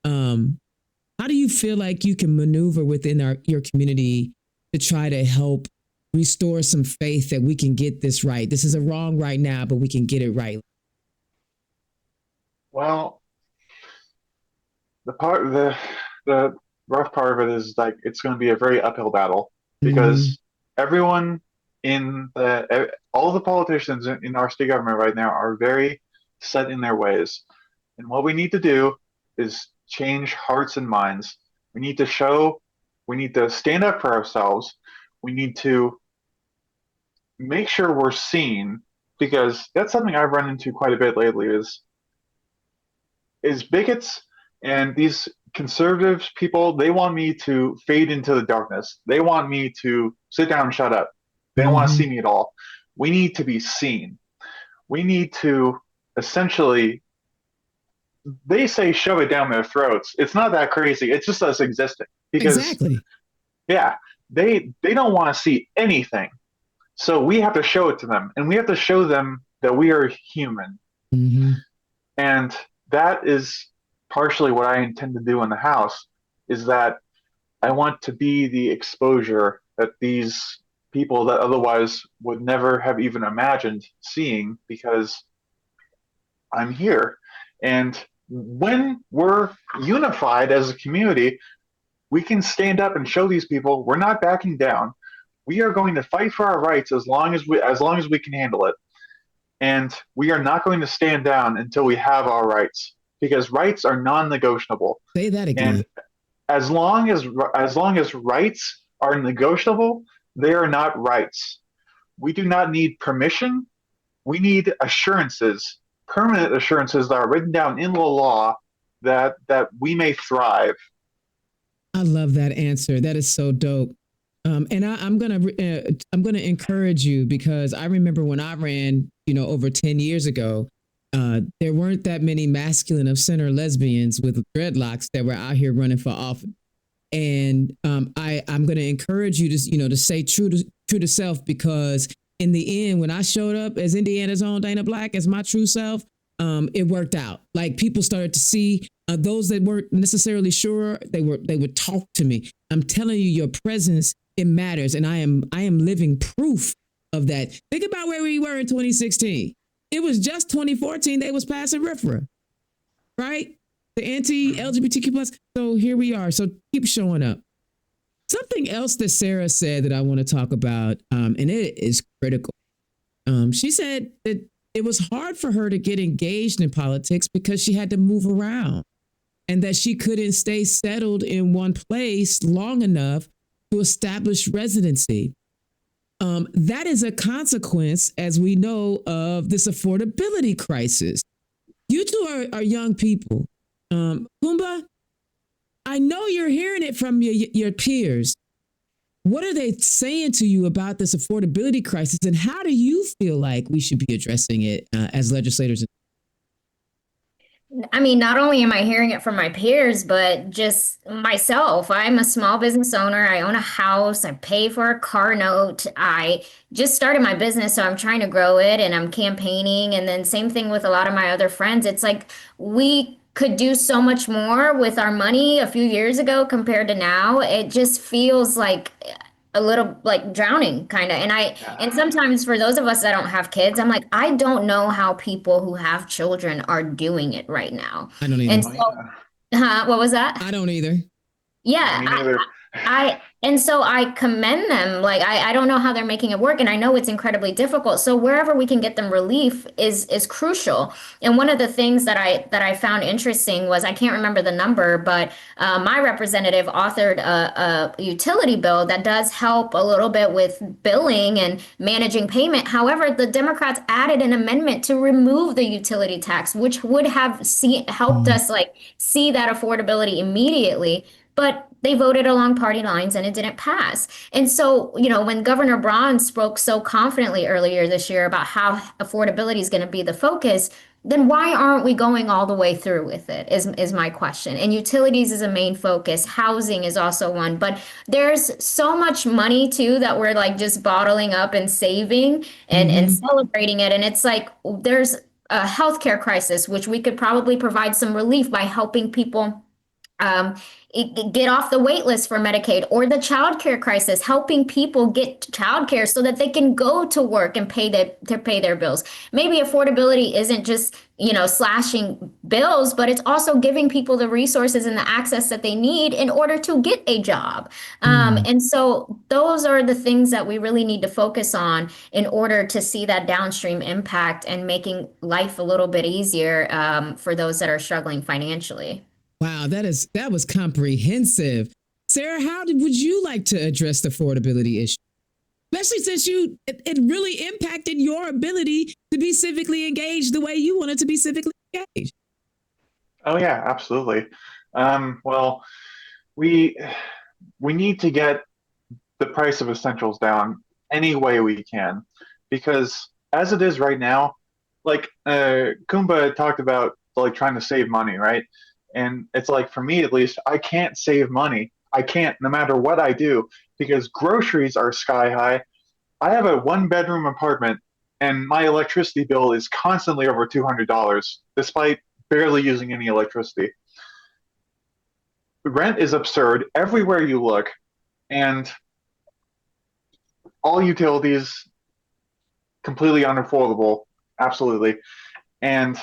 how do you feel like you can maneuver within your community to try to help restore some faith that we can get this right? This is a wrong right now, but we can get it right. Well, the rough part of it is like it's going to be a very uphill battle because everyone all the politicians in our state government right now are very set in their ways. And what we need to do is change hearts and minds. We need to stand up for ourselves. We need to make sure we're seen, because that's something I've run into quite a bit lately is bigots and these conservative people. They want me to fade into the darkness. They want me to sit down and shut up. They don't want to see me at all. We need to be seen. We need to essentially, they say shove it down their throats. It's not that crazy. It's just us existing. Because, exactly. Yeah, they don't want to see anything. So we have to show it to them, and we have to show them that we are human. And that is partially what I intend to do in the House, is that I want to be the exposure that these people that otherwise would never have even imagined seeing, because I'm here. And when we're unified as a community, we can stand up and show these people we're not backing down. We are going to fight for our rights as long as we can handle it. And we are not going to stand down until we have our rights, because rights are non-negotiable. Say that again. And as long as rights are negotiable, they are not rights. We do not need permission. We need assurances, permanent assurances that are written down in the law that we may thrive. I love that answer. That is so dope. And I'm gonna encourage you, because I remember when I ran, over 10 years ago, there weren't that many masculine of center lesbians with dreadlocks that were out here running for office. And I'm going to encourage you to stay true to self, because in the end, when I showed up as Indiana's own Dana Black, as my true self, it worked out. Like, people started to see those that weren't necessarily sure. They would talk to me. I'm telling you, your presence, it matters, and I am living proof of that. Think about where we were in 2016. It was just 2014 they was passing RFRA, right? The anti-LGBTQ plus. So here we are. So keep showing up. Something else that Sarah said that I want to talk about, and it is critical. She said that it was hard for her to get engaged in politics because she had to move around, and that she couldn't stay settled in one place long enough to establish residency. That is a consequence, as we know, of this affordability crisis. You two are young people. Coumba, I know you're hearing it from your peers. What are they saying to you about this affordability crisis, and how do you feel like we should be addressing it as legislators? I mean, not only am I hearing it from my peers, but just myself. I'm a small business owner. I own a house. I pay for a car note. I just started my business, so I'm trying to grow it, and I'm campaigning. And then same thing with a lot of my other friends. It's like we could do so much more with our money a few years ago compared to now. It just feels like a little like drowning kind of. And sometimes for those of us that don't have kids, I'm like, I don't know how people who have children are doing it right now. I don't either. And so, what was that? I don't either. Yeah, and so I commend them. Like, I don't know how they're making it work, and I know it's incredibly difficult. So wherever we can get them relief is crucial. And one of the things that I found interesting was, I can't remember the number, but my representative authored a utility bill that does help a little bit with billing and managing payment. However, the Democrats added an amendment to remove the utility tax, which would have helped us like see that affordability immediately. But they voted along party lines and it didn't pass. And so, when Governor Braun spoke so confidently earlier this year about how affordability is going to be the focus, then why aren't we going all the way through with it is my question. And utilities is a main focus. Housing is also one, but there's so much money too that we're like just bottling up and saving and Mm-hmm. celebrating it. And it's like there's a healthcare crisis, which we could probably provide some relief by helping people um, get off the wait list for Medicaid, or the childcare crisis, helping people get childcare so that they can go to work and pay their bills. Maybe affordability isn't just, slashing bills, but it's also giving people the resources and the access that they need in order to get a job. Mm. And so those are the things that we really need to focus on in order to see that downstream impact and making life a little bit easier for those that are struggling financially. Wow, that was comprehensive. Sarah, would you like to address the affordability issue? Especially since it really impacted your ability to be civically engaged the way you wanted to be civically engaged. Oh yeah, absolutely. Well, we we need to get the price of essentials down any way we can, because as it is right now, like Kumba talked about, like trying to save money, right? And it's like, for me at least, I can't save money. I can't, no matter what I do, because groceries are sky high. I have a one bedroom apartment, and my electricity bill is constantly over $200, despite barely using any electricity. Rent is absurd everywhere you look, and all utilities completely unaffordable, absolutely. And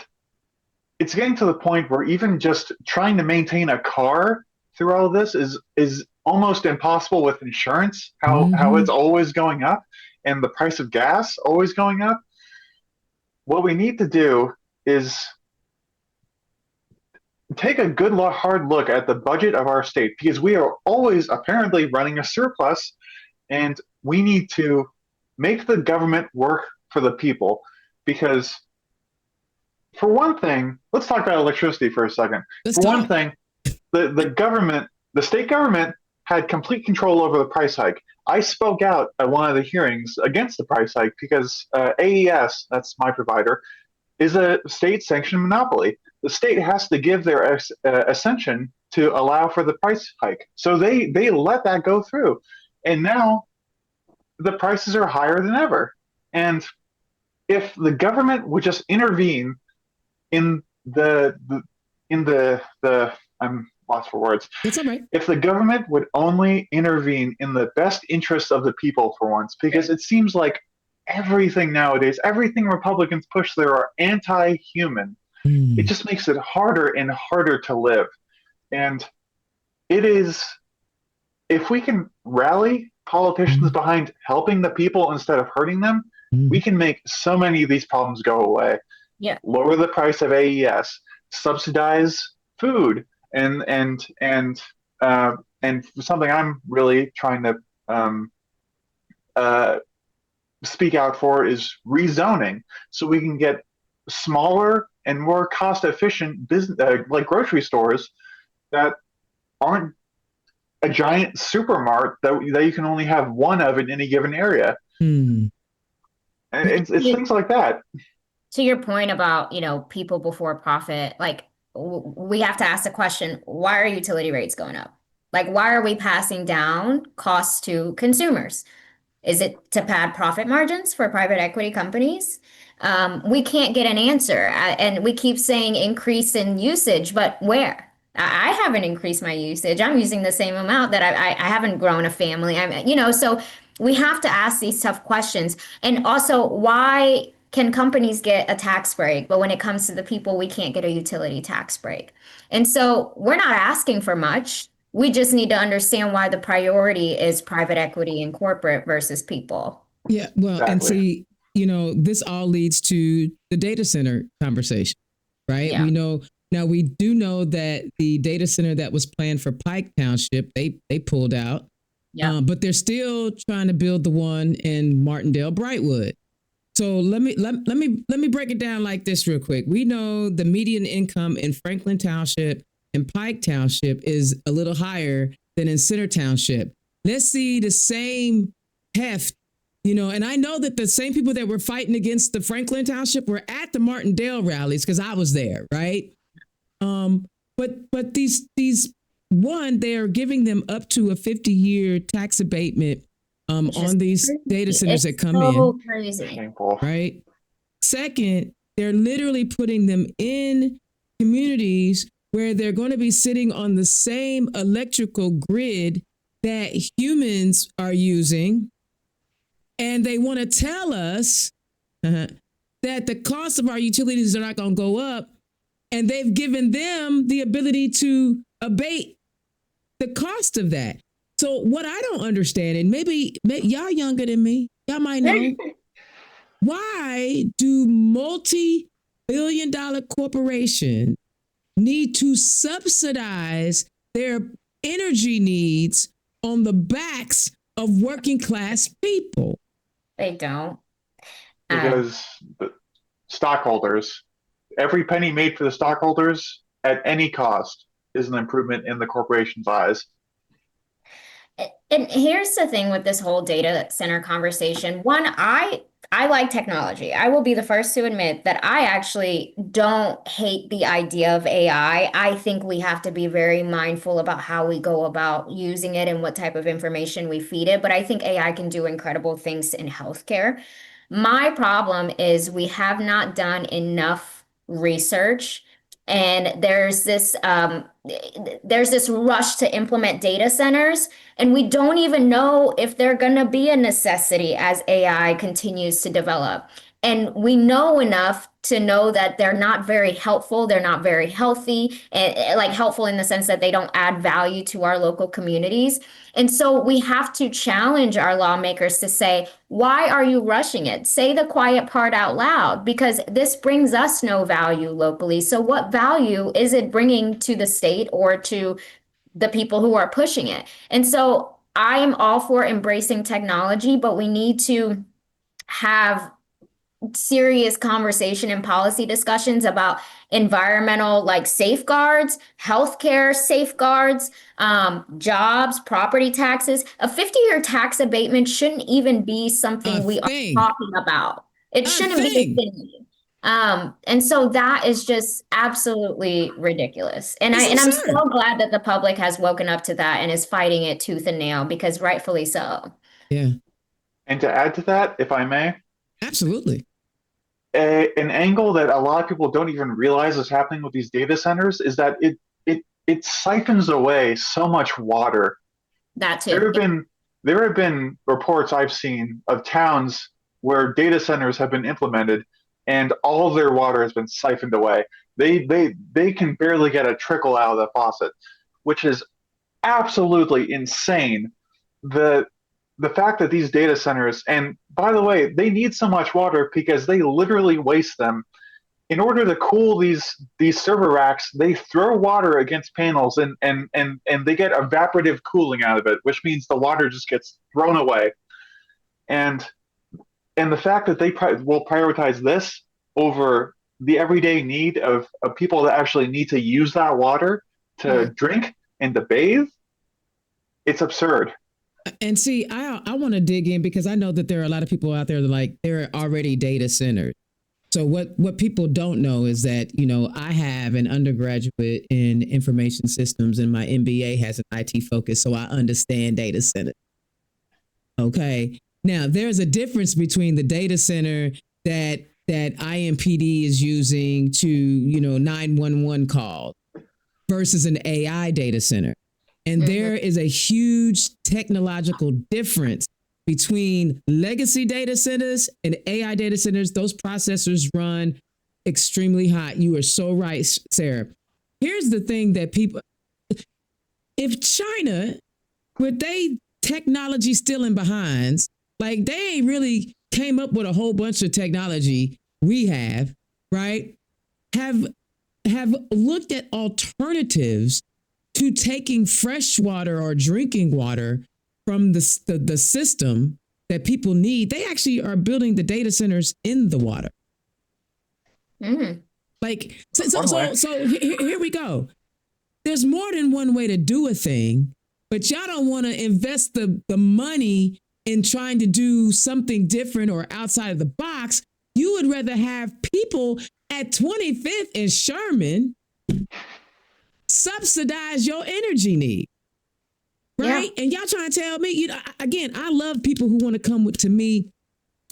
it's getting to the point where even just trying to maintain a car through all of this is almost impossible with insurance. How Mm-hmm. it's always going up, and the price of gas always going up. What we need to do is take a good hard look at the budget of our state, because we are always apparently running a surplus, and we need to make the government work for the people. Because, for one thing, let's talk about electricity for a second. Let's For one talk. thing, the government, the state government, had complete control over the price hike. I spoke out at one of the hearings against the price hike because AES, that's my provider, is a state-sanctioned monopoly. The state has to give their ascension to allow for the price hike. So they let that go through. And now the prices are higher than ever. And if the government would just intervene in the I'm lost for words. It's all right. If the government would only intervene in the best interests of the people for once, because it seems like everything nowadays, everything Republicans push there are anti-human. It Mm. just makes it harder and harder to live. And it is, if we can rally politicians Mm. behind helping the people instead of hurting them, we Mm. can make so many of these problems go away. Yeah. Lower the price of AES, subsidize food, and something I'm really trying to um, uh, speak out for is rezoning, so we can get smaller and more cost efficient business, like grocery stores that aren't a giant supermart that you can only have one of in any given area. Mm. And it's things like that. To your point about, people before profit, like we have to ask the question, why are utility rates going up? Like, why are we passing down costs to consumers? Is it to pad profit margins for private equity companies? We can't get an answer. And we keep saying increase in usage, but where? I haven't increased my usage. I'm using the same amount that I haven't grown a family. So we have to ask these tough questions. And also, why can companies get a tax break, but when it comes to the people, we can't get a utility tax break? And so we're not asking for much. We just need to understand why the priority is private equity and corporate versus people. Yeah, well, and Exactly. see, this all leads to the data center conversation, right? Yeah. We know now we do know that the data center that was planned for Pike Township, they pulled out. Yeah. But they're still trying to build the one in Martindale Brightwood. So let me break it down like this real quick. We know the median income in Franklin Township and Pike Township is a little higher than in Center Township. Let's see the same heft And I know that the same people that were fighting against the Franklin Township were at the Martindale rallies because I was there, right? But these they're giving them up to a 50-year tax abatement on these data centers that come in. Crazy. Shameful. Right. Second, they're literally putting them in communities where they're going to be sitting on the same electrical grid that humans are using. And they want to tell us that the cost of our utilities are not going to go up. And they've given them the ability to abate the cost of that. So what I don't understand, and maybe y'all younger than me, y'all might know, why do multi-billion-dollar corporations need to subsidize their energy needs on the backs of working class people? They don't. Because the stockholders, every penny made for the stockholders at any cost is an improvement in the corporation's eyes. And here's the thing with this whole data center conversation. One, I like technology. I will be the first to admit that I actually don't hate the idea of AI. I think we have to be very mindful about how we go about using it and what type of information we feed it. But I think AI can do incredible things in healthcare. My problem is we have not done enough research, and there's this rush to implement data centers, and we don't even know if they're going to be a necessity as AI continues to develop. And we know enough to know that they're not very helpful. They're not very healthy, and like helpful in the sense that they don't add value to our local communities. And so we have to challenge our lawmakers to say, why are you rushing it? Say the quiet part out loud, because this brings us no value locally. So what value is it bringing to the state or to the people who are pushing it? And so I am all for embracing technology, but we need to have serious conversation and policy discussions about environmental like safeguards, healthcare safeguards, jobs, property taxes. A 50-year tax abatement shouldn't even be something we are talking about. It shouldn't be a thing. And so that is just absolutely ridiculous. And I'm so glad that the public has woken up to that and is fighting it tooth and nail, because rightfully so. Yeah. And to add to that, if I may. Absolutely. An angle that a lot of people don't even realize is happening with these data centers is that it siphons away so much water. That too. There have been reports I've seen of towns where data centers have been implemented and all of their water has been siphoned away. They can barely get a trickle out of the faucet, which is absolutely insane. The fact that these data centers, and by the way, they need so much water because they literally waste them. In order to cool these server racks, they throw water against panels and they get evaporative cooling out of it, which means the water just gets thrown away. And the fact that they will prioritize this over the everyday need of people that actually need to use that water to drink and to bathe, it's absurd. And see, I want to dig in because I know that there are a lot of people out there that like they're already data centers. So what people don't know is that, I have an undergraduate in information systems and my MBA has an IT focus. So I understand data center. Okay. Now there's a difference between the data center that IMPD is using to, 911 calls versus an AI data center. And there is a huge technological difference between legacy data centers and AI data centers. Those processors run extremely hot. You are so right, Sarah. Here's the thing that if China, with they technology still in behinds, like they ain't really came up with a whole bunch of technology we have, right? Have looked at alternatives to taking fresh water or drinking water from the system that people need. They actually are building the data centers in the water. Like, so here we go. There's more than one way to do a thing, but y'all don't want to invest the money and trying to do something different or outside of the box, you would rather have people at 25th and Sherman subsidize your energy need. Right? Yeah. And y'all trying to tell me, again, I love people who want to come to me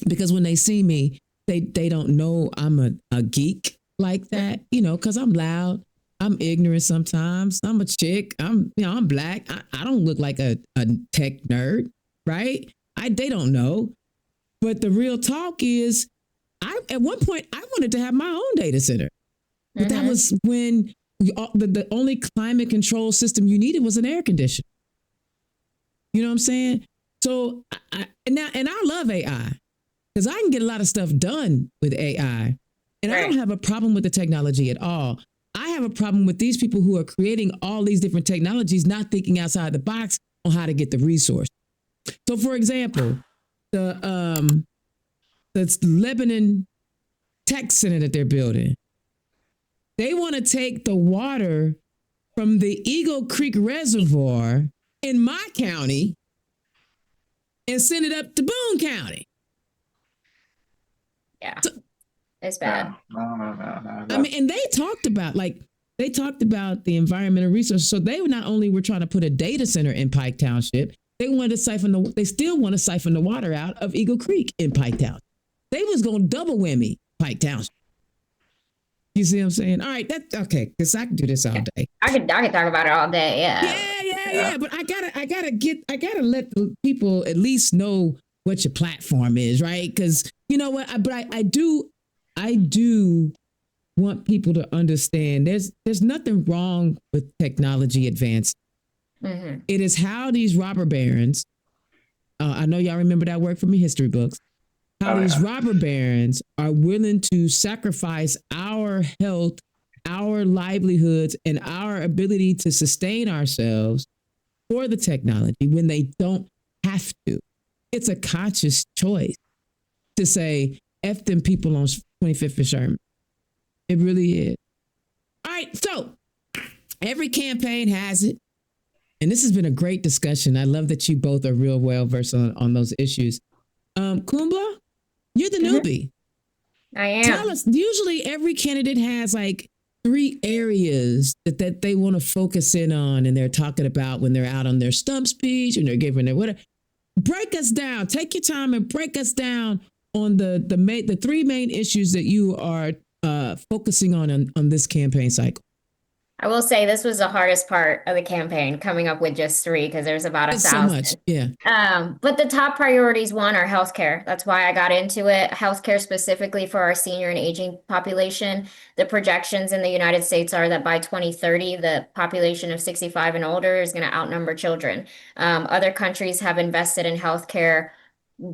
because when they see me, they don't know I'm a geek like that, because I'm loud. I'm ignorant sometimes. I'm a chick. I'm black. I don't look like a tech nerd, right? They don't know. But the real talk is, at one point, I wanted to have my own data center. But that was when the only climate control system you needed was an air conditioner. You know what I'm saying? So, I love AI because I can get a lot of stuff done with AI. And I don't have a problem with the technology at all. I have a problem with these people who are creating all these different technologies, not thinking outside the box on how to get the resource. So, for example, the Lebanon Tech Center that they're building, they want to take the water from the Eagle Creek Reservoir in my county and send it up to Boone County. Yeah. So, it's bad. No. I mean, and they talked about the environmental resources. So they not only were trying to put a data center in Pike Township, they still want to siphon the water out of Eagle Creek in Pike Township. They was going to double whammy Pike Township. You see what I'm saying? All right, that's okay, because I can do this all day. I could talk about it all day, Yeah. But I gotta let the people at least know what your platform is, right? Because you know what? I do want people to understand there's nothing wrong with technology advance. Mm-hmm. It is how these robber barons, I know y'all remember that word from your history books, how these robber barons are willing to sacrifice our health, our livelihoods, and our ability to sustain ourselves for the technology when they don't have to. It's a conscious choice to say, F them people on 25th and Sherman. It really is. All right, so every campaign has it. And this has been a great discussion. I love that you both are real well versed on those issues. Coumba, you're the newbie. I am. Tell us, usually every candidate has like 3 areas that they want to focus in on and they're talking about when they're out on their stump speech and they're giving their whatever. Break us down. Take your time and break us down on the 3 main issues that you are focusing on this campaign cycle. I will say this was the hardest part of the campaign, coming up with just 3 because there's about 1,000. So much, yeah. But the top priorities, one, are healthcare. That's why I got into it. Healthcare specifically for our senior and aging population. The projections in the United States are that by 2030, the population of 65 and older is going to outnumber children. Other countries have invested in healthcare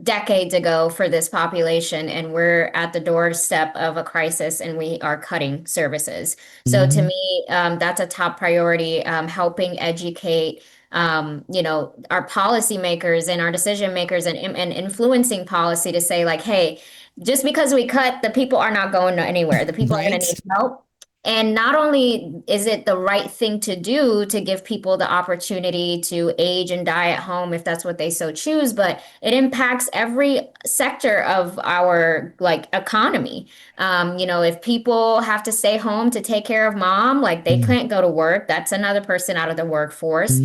decades ago for this population, and we're at the doorstep of a crisis and we are cutting services. So to me, that's a top priority, helping educate our policymakers and our decision makers and influencing policy to say like, hey, just because we cut, the people are not going anywhere. The people are going to need help. And not only is it the right thing to do to give people the opportunity to age and die at home if that's what they so choose, but it impacts every sector of our economy. If people have to stay home to take care of mom, like they can't go to work, that's another person out of the workforce.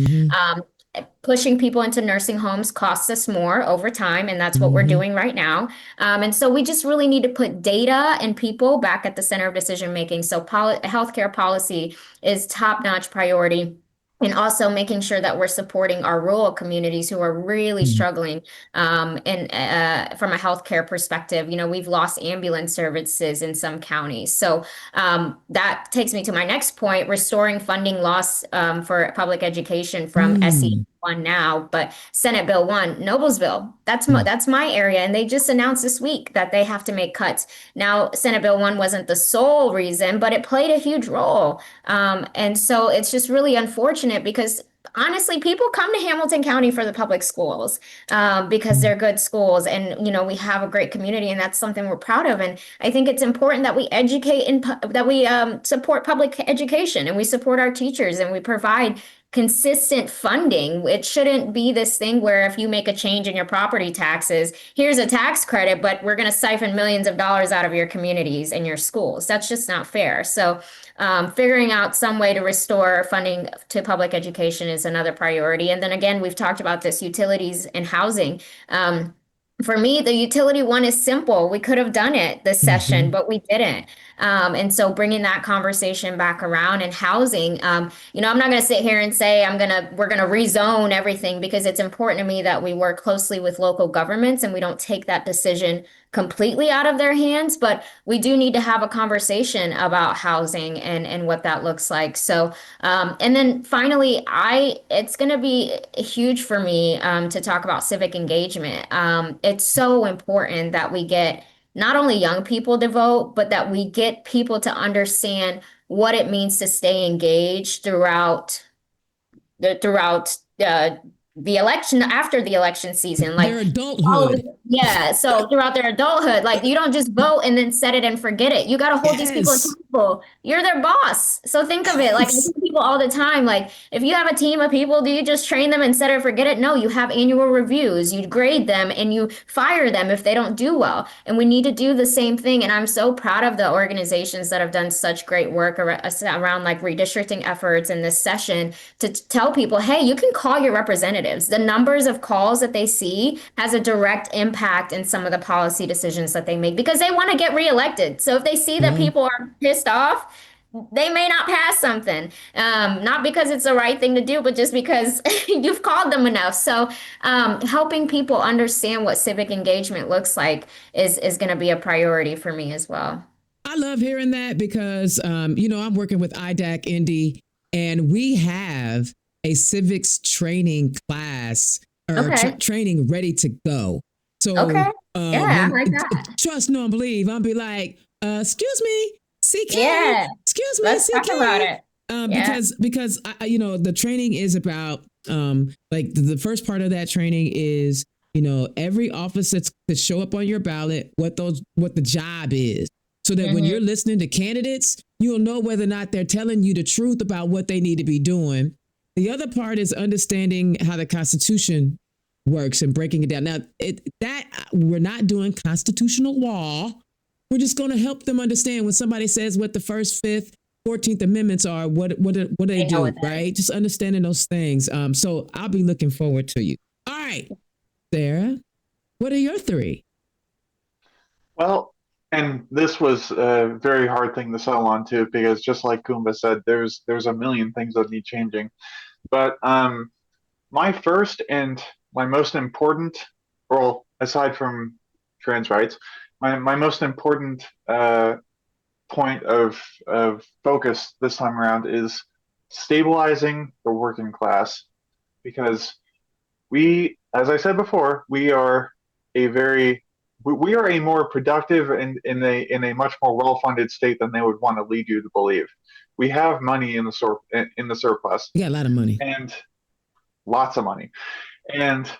Pushing people into nursing homes costs us more over time, and that's what we're doing right now. And so we just really need to put data and people back at the center of decision making. So healthcare policy is top-notch priority. And also making sure that we're supporting our rural communities who are really struggling from a healthcare perspective. We've lost ambulance services in some counties. So that takes me to my next point, restoring funding loss for public education from SE 1 now, but Senate Bill 1, Noblesville, that's my area. And they just announced this week that they have to make cuts. Now, Senate Bill 1 wasn't the sole reason, but it played a huge role. And so it's just really unfortunate because honestly, people come to Hamilton County for the public schools because they're good schools. And, we have a great community and that's something we're proud of. And I think it's important that we educate and that we support public education and we support our teachers and we provide consistent funding. It shouldn't be this thing where if you make a change in your property taxes, here's a tax credit, but we're going to siphon millions of dollars out of your communities and your schools. That's just not fair. So figuring out some way to restore funding to public education is another priority. And then again, we've talked about this, utilities and housing. For me, the utility one is simple. We could have done it this session, but we didn't. And so bringing that conversation back around and housing, you know, I'm not going to sit here and say we're going to rezone everything, because it's important to me that we work closely with local governments and we don't take that decision completely out of their hands, but we do need to have a conversation about housing and what that looks like. So, and then finally, it's going to be huge for me to talk about civic engagement. It's so important that we get not only young people to vote, but that we get people to understand what it means to stay engaged throughout the election, after the election season, like their adulthood. yeah. So throughout their adulthood, like you don't just vote and then set it and forget it. You got to hold these people Yes. accountable. You're their boss. So think of it like I Yes. tell people all the time, like if you have a team of people, do you just train them and set it and forget it? No, you have annual reviews. You grade them and you fire them if they don't do well. And we need to do the same thing. And I'm so proud of the organizations that have done such great work around like redistricting efforts in this session to tell people, hey, you can call your representatives. The numbers of calls that they see has a direct impact in some of the policy decisions that they make, because they want to get reelected. So if they see that people are pissed off, they may not pass something, not because it's the right thing to do, but just because you've called them enough. So helping people understand what civic engagement looks like is going to be a priority for me as well. I love hearing that because, you know, I'm working with IDAC Indy, and we have a civics training class or training ready to go. So, yeah, I like that. Trust, no, believe. I'll be like, excuse me, CK. Yeah. Excuse me, Let's CK. talk about it. Because you know, the training is about like the first part of that training is, you know, every office that's to show up on your ballot, what the job is. So that when you're listening to candidates, you'll know whether or not they're telling you the truth about what they need to be doing. The other part is understanding how the Constitution works and breaking it down. Now, that we're not doing constitutional law. We're just going to help them understand when somebody says what the First, Fifth, 14th Amendments are, what do they do, right? Just understanding those things. So I'll be looking forward to you. All right, Sarah, what are your three? Well, and this was a very hard thing to settle on too, because just like Coumba said, there's a million things that need changing. But my first and my most important, well, aside from trans rights, my most important point of focus this time around is stabilizing the working class, because we, as I said before, we are a more productive and in a much more well-funded state than they would want to lead you to believe. We have money in the surplus. You got a lot of money. And lots of money. And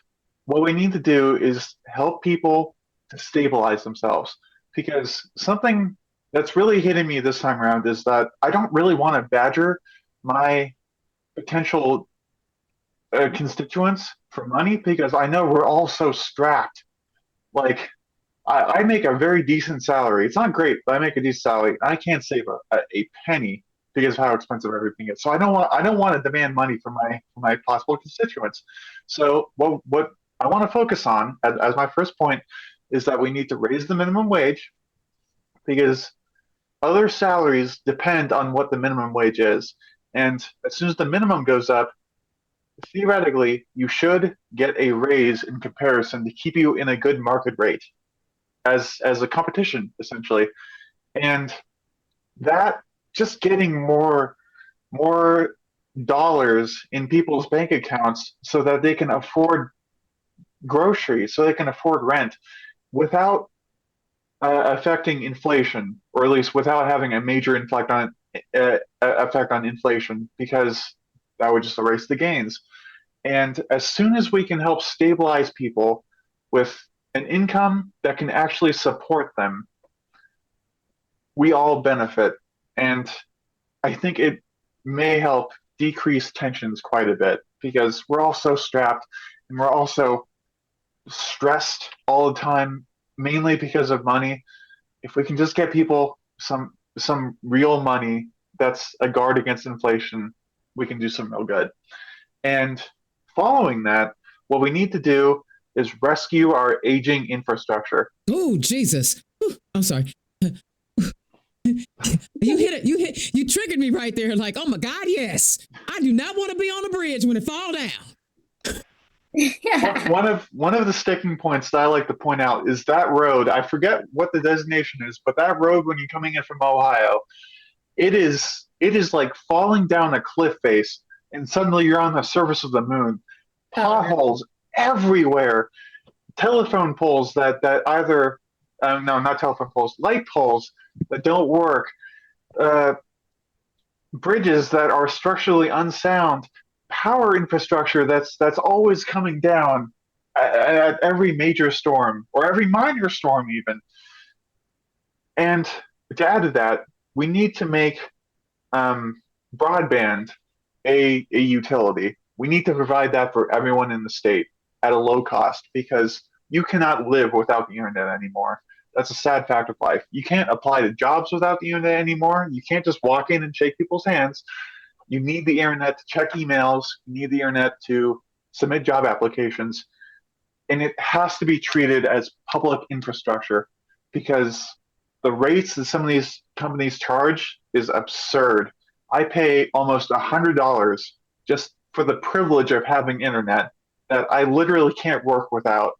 what we need to do is help people to stabilize themselves, because something that's really hitting me this time around is that I don't really want to badger my potential constituents for money, because I know we're all so strapped. Like, I make a very decent salary. It's not great, but I make a decent salary. I can't save a penny because of how expensive everything is. So I don't want to demand money from my possible constituents. So what I want to focus on as my first point is that we need to raise the minimum wage, because other salaries depend on what the minimum wage is. And as soon as the minimum goes up, theoretically, you should get a raise in comparison to keep you in a good market rate as a competition, essentially. And that just getting more dollars in people's bank accounts so that they can afford groceries, so they can afford rent without affecting inflation, or at least without having a major effect on inflation, because that would just erase the gains. And as soon as we can help stabilize people with an income that can actually support them, we all benefit. And I think it may help decrease tensions quite a bit, because we're all so strapped and we're also stressed all the time, mainly because of money. If we can just get people some real money that's a guard against inflation, we can do some real good. And following that, what we need to do is rescue our aging infrastructure. Oh, Jesus. Ooh, I'm sorry. You triggered me right there. Like, oh my God, yes. I do not want to be on the bridge when it fall down. One of the sticking points that I like to point out is that road. I forget what the designation is, but that road when you're coming in from Ohio, it is like falling down a cliff face, and suddenly you're on the surface of the moon. Potholes everywhere, telephone poles that either no, not telephone poles, light poles that don't work, bridges that are structurally unsound, power infrastructure that's always coming down at every major storm or every minor storm even. And to add to that, we need to make broadband a utility. We need to provide that for everyone in the state at a low cost, because you cannot live without the internet anymore. That's a sad fact of life. You can't apply to jobs without the internet anymore. You can't just walk in and shake people's hands. You need the internet to check emails. You need the internet to submit job applications. And it has to be treated as public infrastructure, because the rates that some of these companies charge is absurd. I pay almost $100 just for the privilege of having internet that I literally can't work without.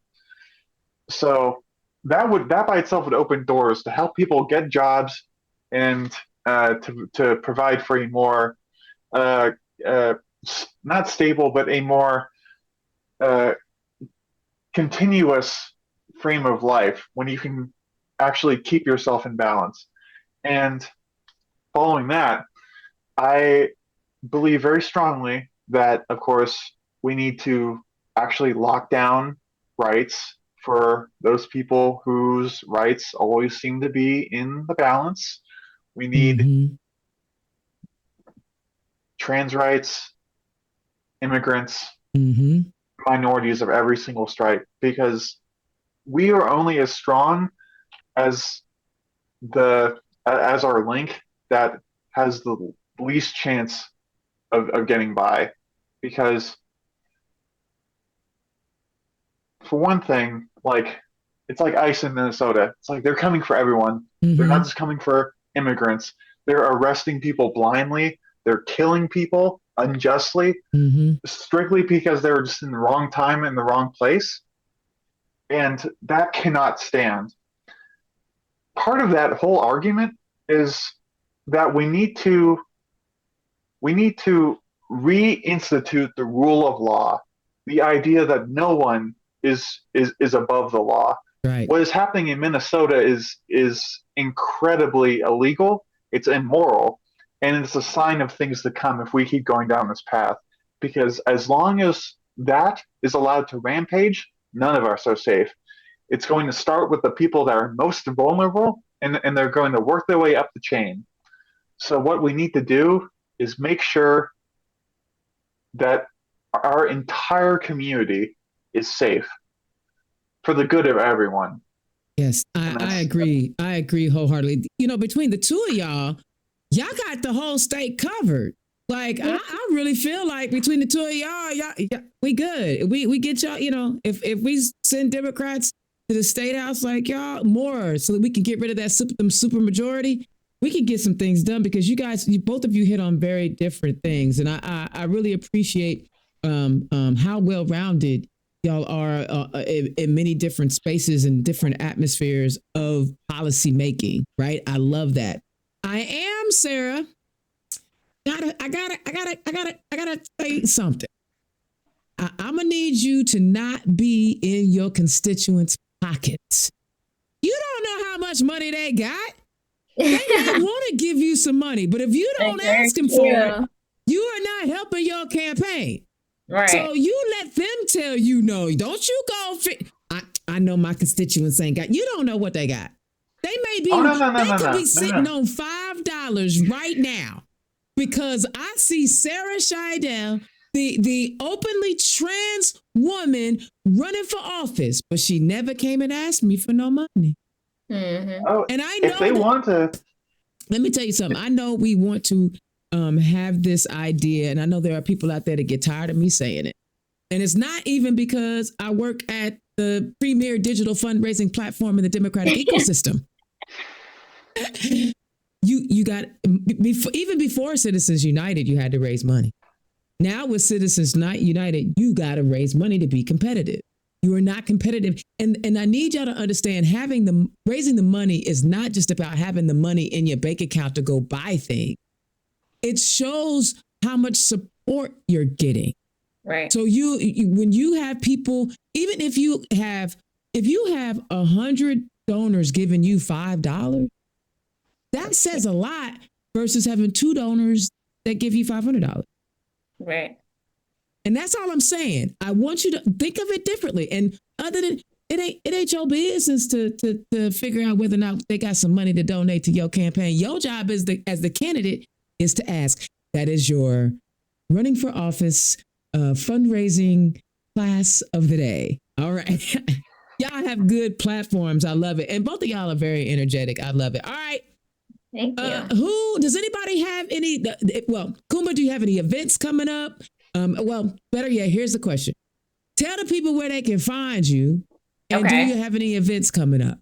So that by itself would open doors to help people get jobs, and to provide for a more not stable, but a more continuous frame of life when you can actually keep yourself in balance. And following that, I believe very strongly that, of course, we need to actually lock down rights for those people whose rights always seem to be in the balance. We need trans rights, immigrants, minorities of every single stripe, because we are only as strong as our link that has the least chance of getting by. Because for one thing, like, it's like ICE in Minnesota. It's like they're coming for everyone. They're not just coming for immigrants. They're arresting people blindly. They're killing people unjustly, strictly because they were just in the wrong time in the wrong place. And that cannot stand. Part of that whole argument is that we need to reinstitute the rule of law, the idea that no one is above the law. Right. What is happening in Minnesota is incredibly illegal. It's immoral, and it's a sign of things to come if we keep going down this path. Because as long as that is allowed to rampage, none of us are safe. It's going to start with the people that are most vulnerable, and they're going to work their way up the chain. So what we need to do is make sure that our entire community is safe for the good of everyone. Yes, I agree. I agree wholeheartedly. You know, between the two of y'all got the whole state covered. Like, I really feel like between the two of y'all, we good. We get y'all, you know, if we send Democrats to the state house, like, y'all more, so that we can get rid of that super majority, we can get some things done, because both of you hit on very different things. And I really appreciate how well-rounded y'all are in many different spaces and different atmospheres of policy making, right? I love that. I am, Sarah. I gotta say something. I'm gonna need you to not be in your constituents' pockets. You don't know how much money they got. They may want to give you some money, but if you don't ask them for it, you are not helping your campaign. Right. So you let them tell you no. Don't you go. I know my constituents ain't got. You don't know what they got. They may be. They could be sitting on $5 right now, because I see Sarah Shydale, the openly trans woman running for office, but she never came and asked me for no money. Mm-hmm. Oh, And I know if they want to. Let me tell you something. I know we want to have this idea, and I know there are people out there that get tired of me saying it. And it's not even because I work at the premier digital fundraising platform in the democratic ecosystem. You got, even before Citizens United, you had to raise money. Now with Citizens United, you got to raise money to be competitive. You are not competitive. And I need y'all to understand, raising the money is not just about having the money in your bank account to go buy things. It shows how much support you're getting. Right. So when you have people, even if you have 100 donors giving you $5, that says a lot versus having 2 donors that give you $500. Right. And that's all I'm saying. I want you to think of it differently. And other than it ain't your business to figure out whether or not they got some money to donate to your campaign. Your job as the candidate is to ask. That is your running for office fundraising class of the day. All right. Y'all have good platforms. I love it. And both of y'all are very energetic. I love it. All right. Thank you. Who does anybody have any? Well, Coumba, do you have any events coming up? Well, better yet, here's the question. Tell the people where they can find you. And Okay. do you have any events coming up?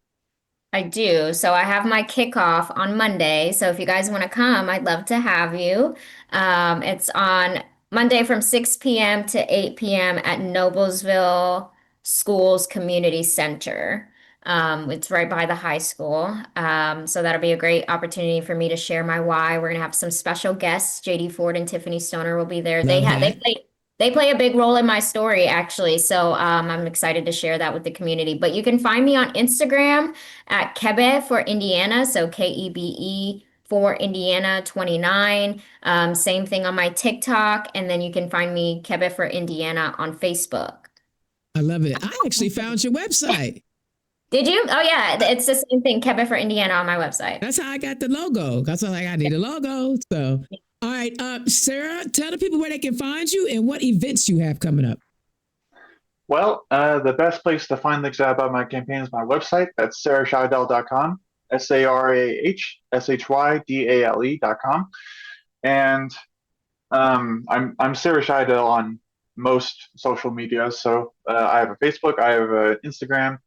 I do. So I have my kickoff on Monday. So if you guys want to come, I'd love to have you. It's on Monday from 6 p.m. to 8 p.m. at Noblesville Schools Community Center. It's right by the high school. So that'll be a great opportunity for me to share my why. We're gonna have some special guests. JD Ford and Tiffany Stoner will be there. They play a big role in my story, actually. So I'm excited to share that with the community. But you can find me on Instagram at Kebe for Indiana. So Kebe for Indiana 29. Same thing on my TikTok. And then you can find me Kebe for Indiana on Facebook. I love it. I actually found your website. Did you? Oh, yeah. It's the same thing, Kebe for Indiana on my website. That's how I got the logo. That's all I need a logo. So, all right, Sarah, tell the people where they can find you and what events you have coming up. Well, the best place to find links about my campaign is my website. That's sarahshydale.com, SarahShydale.com. And I'm Sarah Shydale on most social media. So I have a Facebook, I have an Instagram,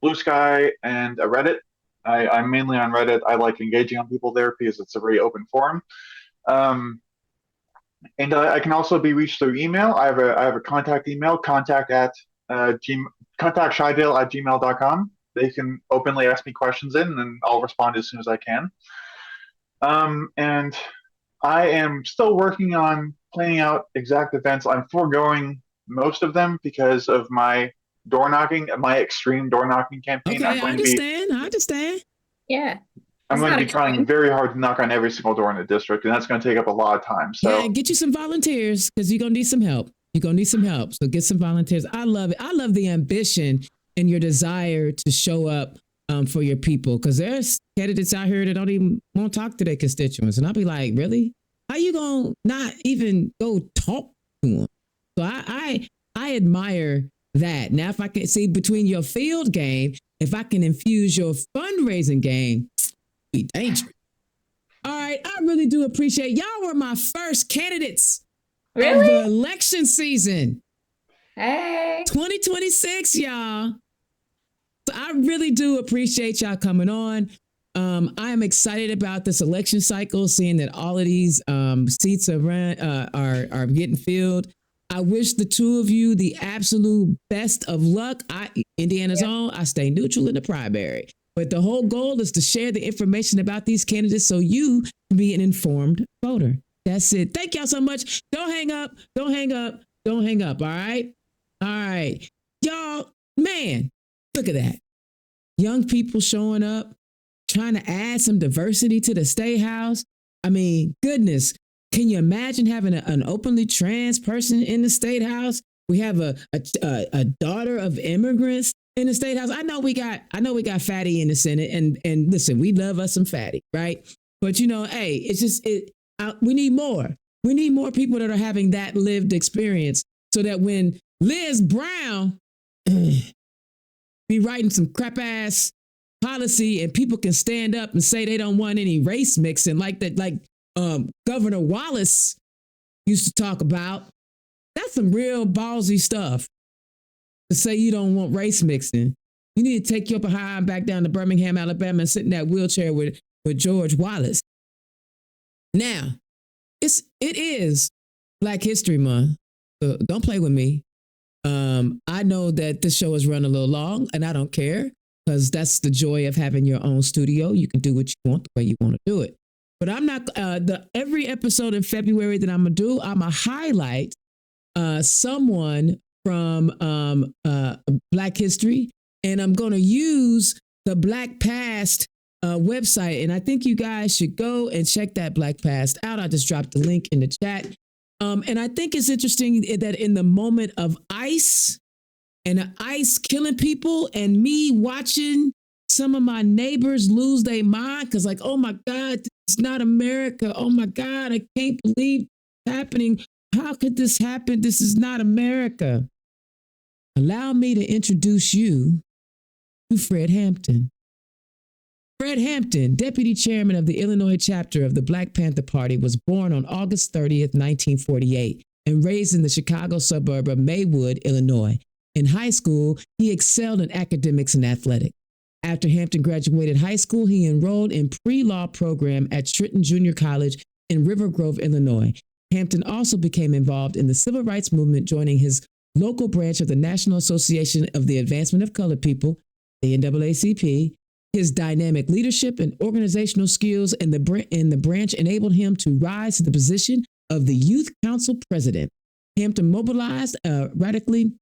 Blue Sky, and a Reddit. I'm mainly on Reddit. I like engaging on people there because it's a very open forum. And I can also be reached through email. I have a contact email, contactshydale@gmail.com. They can openly ask me questions and I'll respond as soon as I can. And I am still working on planning out exact events. I'm foregoing most of them because of my extreme door knocking campaign. Okay, I understand. Yeah. I'm going to be trying very hard to knock on every single door in the district, and that's going to take up a lot of time. So yeah, and get you some volunteers because you're going to need some help. So get some volunteers. I love it. I love the ambition and your desire to show up for your people, because there's candidates out here that don't even want to talk to their constituents. And I'll be like, really? How you going to not even go talk to them? So I admire that. Now, if I can see between your field game, if I can infuse your fundraising game, be dangerous. All right, I really do appreciate y'all were my first candidates of the election season. Hey. 2026, y'all. So I really do appreciate y'all coming on. I am excited about this election cycle, seeing that all of these seats are getting filled. I wish the two of you the absolute best of luck. Indiana's own, I stay neutral in the primary. But the whole goal is to share the information about these candidates so you can be an informed voter. That's it. Thank y'all so much. Don't hang up. All right. All right. Y'all, man, look at that. Young people showing up, trying to add some diversity to the state house. I mean, goodness. Can you imagine having an openly trans person in the state house? We have a daughter of immigrants in the state house. I know we got Fatty in the Senate, and listen, we love us some Fatty, right? But hey, it's just We need more. We need more people that are having that lived experience so that when Liz Brown be writing some crap ass policy and people can stand up and say they don't want any race mixing like that, like Governor Wallace used to talk about. That's some real ballsy stuff to say you don't want race mixing. You need to take your behind back down to Birmingham, Alabama and sit in that wheelchair with George Wallace. Now, it is Black History Month, so don't play with me. I know that this show is run a little long, and I don't care because that's the joy of having your own studio. You can do what you want the way you want to do it. But I'm not every episode in February that I'm gonna do, I'm gonna highlight someone from Black history, and I'm gonna use the Black Past website, and I think you guys should go and check that Black Past out. I just dropped the link in the chat. And I think it's interesting that in the moment of ICE and ICE killing people and me watching some of my neighbors lose their mind because like, oh my God, it's not America. Oh my God, I can't believe it's happening. How could this happen? This is not America. Allow me to introduce you to Fred Hampton. Fred Hampton, deputy chairman of the Illinois chapter of the Black Panther Party, was born on August 30th, 1948, and raised in the Chicago suburb of Maywood, Illinois. In high school, he excelled in academics and athletics. After Hampton graduated high school, he enrolled in pre-law program at Trenton Junior College in River Grove, Illinois. Hampton also became involved in the civil rights movement, joining his local branch of the National Association of the Advancement of Colored People, the NAACP. His dynamic leadership and organizational skills in the branch enabled him to rise to the position of the Youth Council president. Hampton mobilized a racially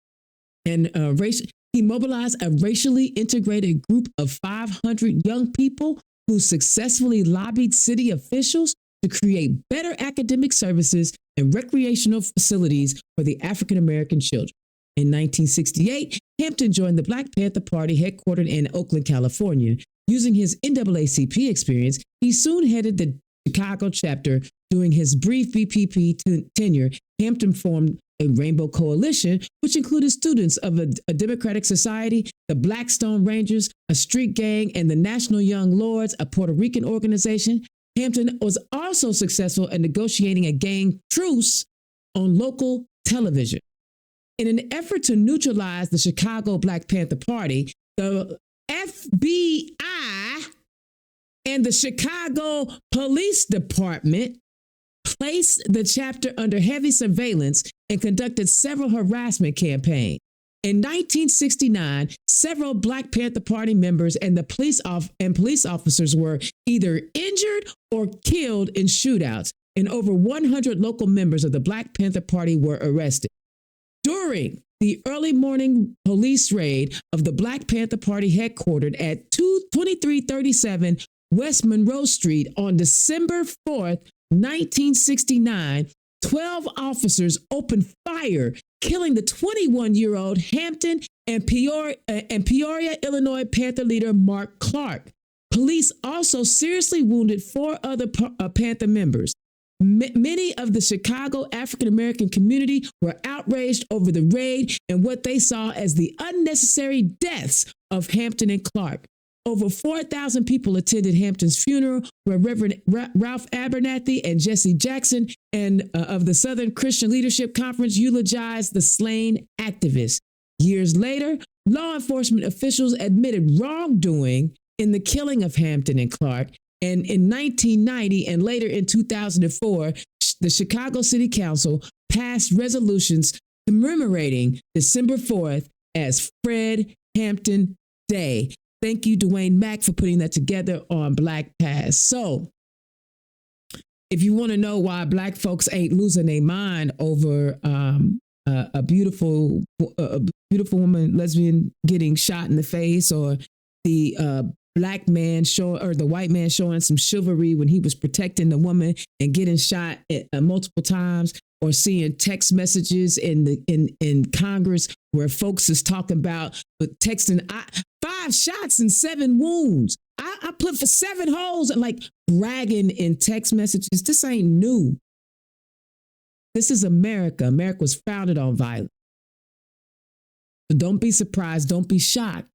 integrated group of 500 young people who successfully lobbied city officials to create better academic services and recreational facilities for the African American children. In 1968, Hampton joined the Black Panther Party headquartered in Oakland, California. Using his NAACP experience, he soon headed the Chicago chapter. During his brief BPP tenure, Hampton formed a Rainbow Coalition, which included students of a Democratic Society, the Blackstone Rangers, a street gang, and the National Young Lords, a Puerto Rican organization. Hampton was also successful in negotiating a gang truce on local television. In an effort to neutralize the Chicago Black Panther Party, the FBI and the Chicago Police Department placed the chapter under heavy surveillance and conducted several harassment campaigns. In 1969, several Black Panther Party members and the police officers were either injured or killed in shootouts, and over 100 local members of the Black Panther Party were arrested. During the early morning police raid of the Black Panther Party headquartered at 2337 West Monroe Street on December 4th, 1969, 12 officers opened fire, killing the 21-year-old Hampton and Peoria, Illinois Panther leader Mark Clark. Police also seriously wounded 4 other Panther members. Many of the Chicago African American community were outraged over the raid and what they saw as the unnecessary deaths of Hampton and Clark. Over 4,000 people attended Hampton's funeral, where Reverend Ralph Abernathy and Jesse Jackson of the Southern Christian Leadership Conference eulogized the slain activists. Years later, law enforcement officials admitted wrongdoing in the killing of Hampton and Clark. And in 1990 and later in 2004, the Chicago City Council passed resolutions commemorating December 4th as Fred Hampton Day. Thank you, Dwayne Mack, for putting that together on Black Past. So if you want to know why Black folks ain't losing their mind over a beautiful woman, lesbian, getting shot in the face, or the Black man or the white man showing some chivalry when he was protecting the woman and getting shot multiple times, or seeing text messages in Congress where folks is talking about texting 5 shots and 7 wounds. I put for 7 holes and like bragging in text messages. This ain't new. This is America. America was founded on violence. So don't be surprised. Don't be shocked.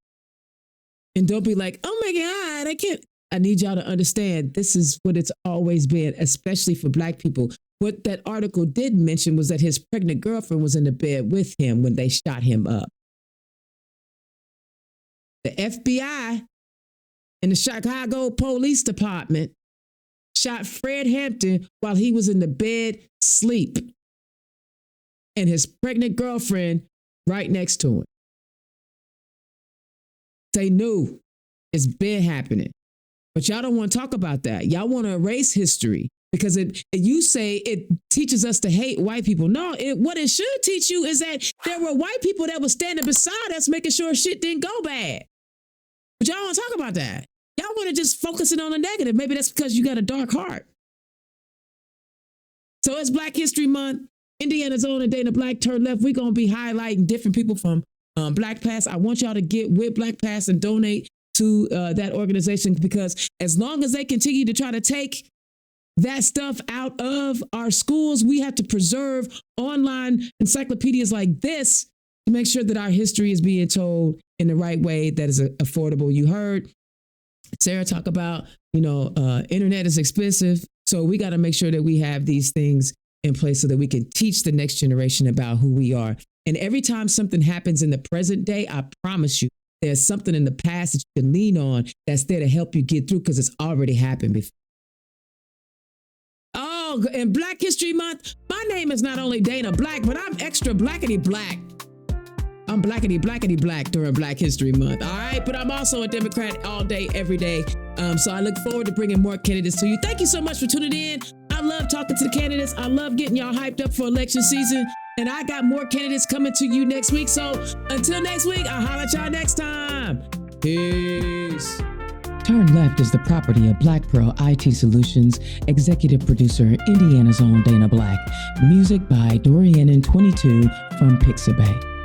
And don't be like, oh my God, I can't. I need y'all to understand this is what it's always been, especially for Black people. What that article did mention was that his pregnant girlfriend was in the bed with him when they shot him up. The FBI and the Chicago Police Department shot Fred Hampton while he was in the bed sleep, and his pregnant girlfriend right next to him. They knew it's been happening, but y'all don't want to talk about that. Y'all want to erase history because you say it teaches us to hate white people. No, what it should teach you is that there were white people that were standing beside us making sure shit didn't go bad. But y'all don't want to talk about that. Y'all want to just focus it on the negative. Maybe that's because you got a dark heart. So it's Black History Month. Indiana's own and Dana Black Turn Left. We're going to be highlighting different people from Black Past. I want y'all to get with Black Past and donate to that organization, because as long as they continue to try to take that stuff out of our schools, we have to preserve online encyclopedias like this to make sure that our history is being told in the right way that is affordable. You heard Sarah talk about, internet is expensive. So we got to make sure that we have these things in place so that we can teach the next generation about who we are. And every time something happens in the present day, I promise you, there's something in the past that you can lean on that's there to help you get through, because it's already happened before. Oh, and Black History Month, my name is not only Dana Black, but I'm extra blackety black. I'm blackety black during Black History Month. All right. But I'm also a Democrat all day, every day. So I look forward to bringing more candidates to you. Thank you so much for tuning in. I love talking to the candidates. I love getting y'all hyped up for election season. And I got more candidates coming to you next week. So until next week, I'll holler at y'all next time. Peace. Turn Left is the property of Black Pearl IT Solutions, executive producer, Indiana's own Dana Black. Music by Dorian and 22 from Pixabay.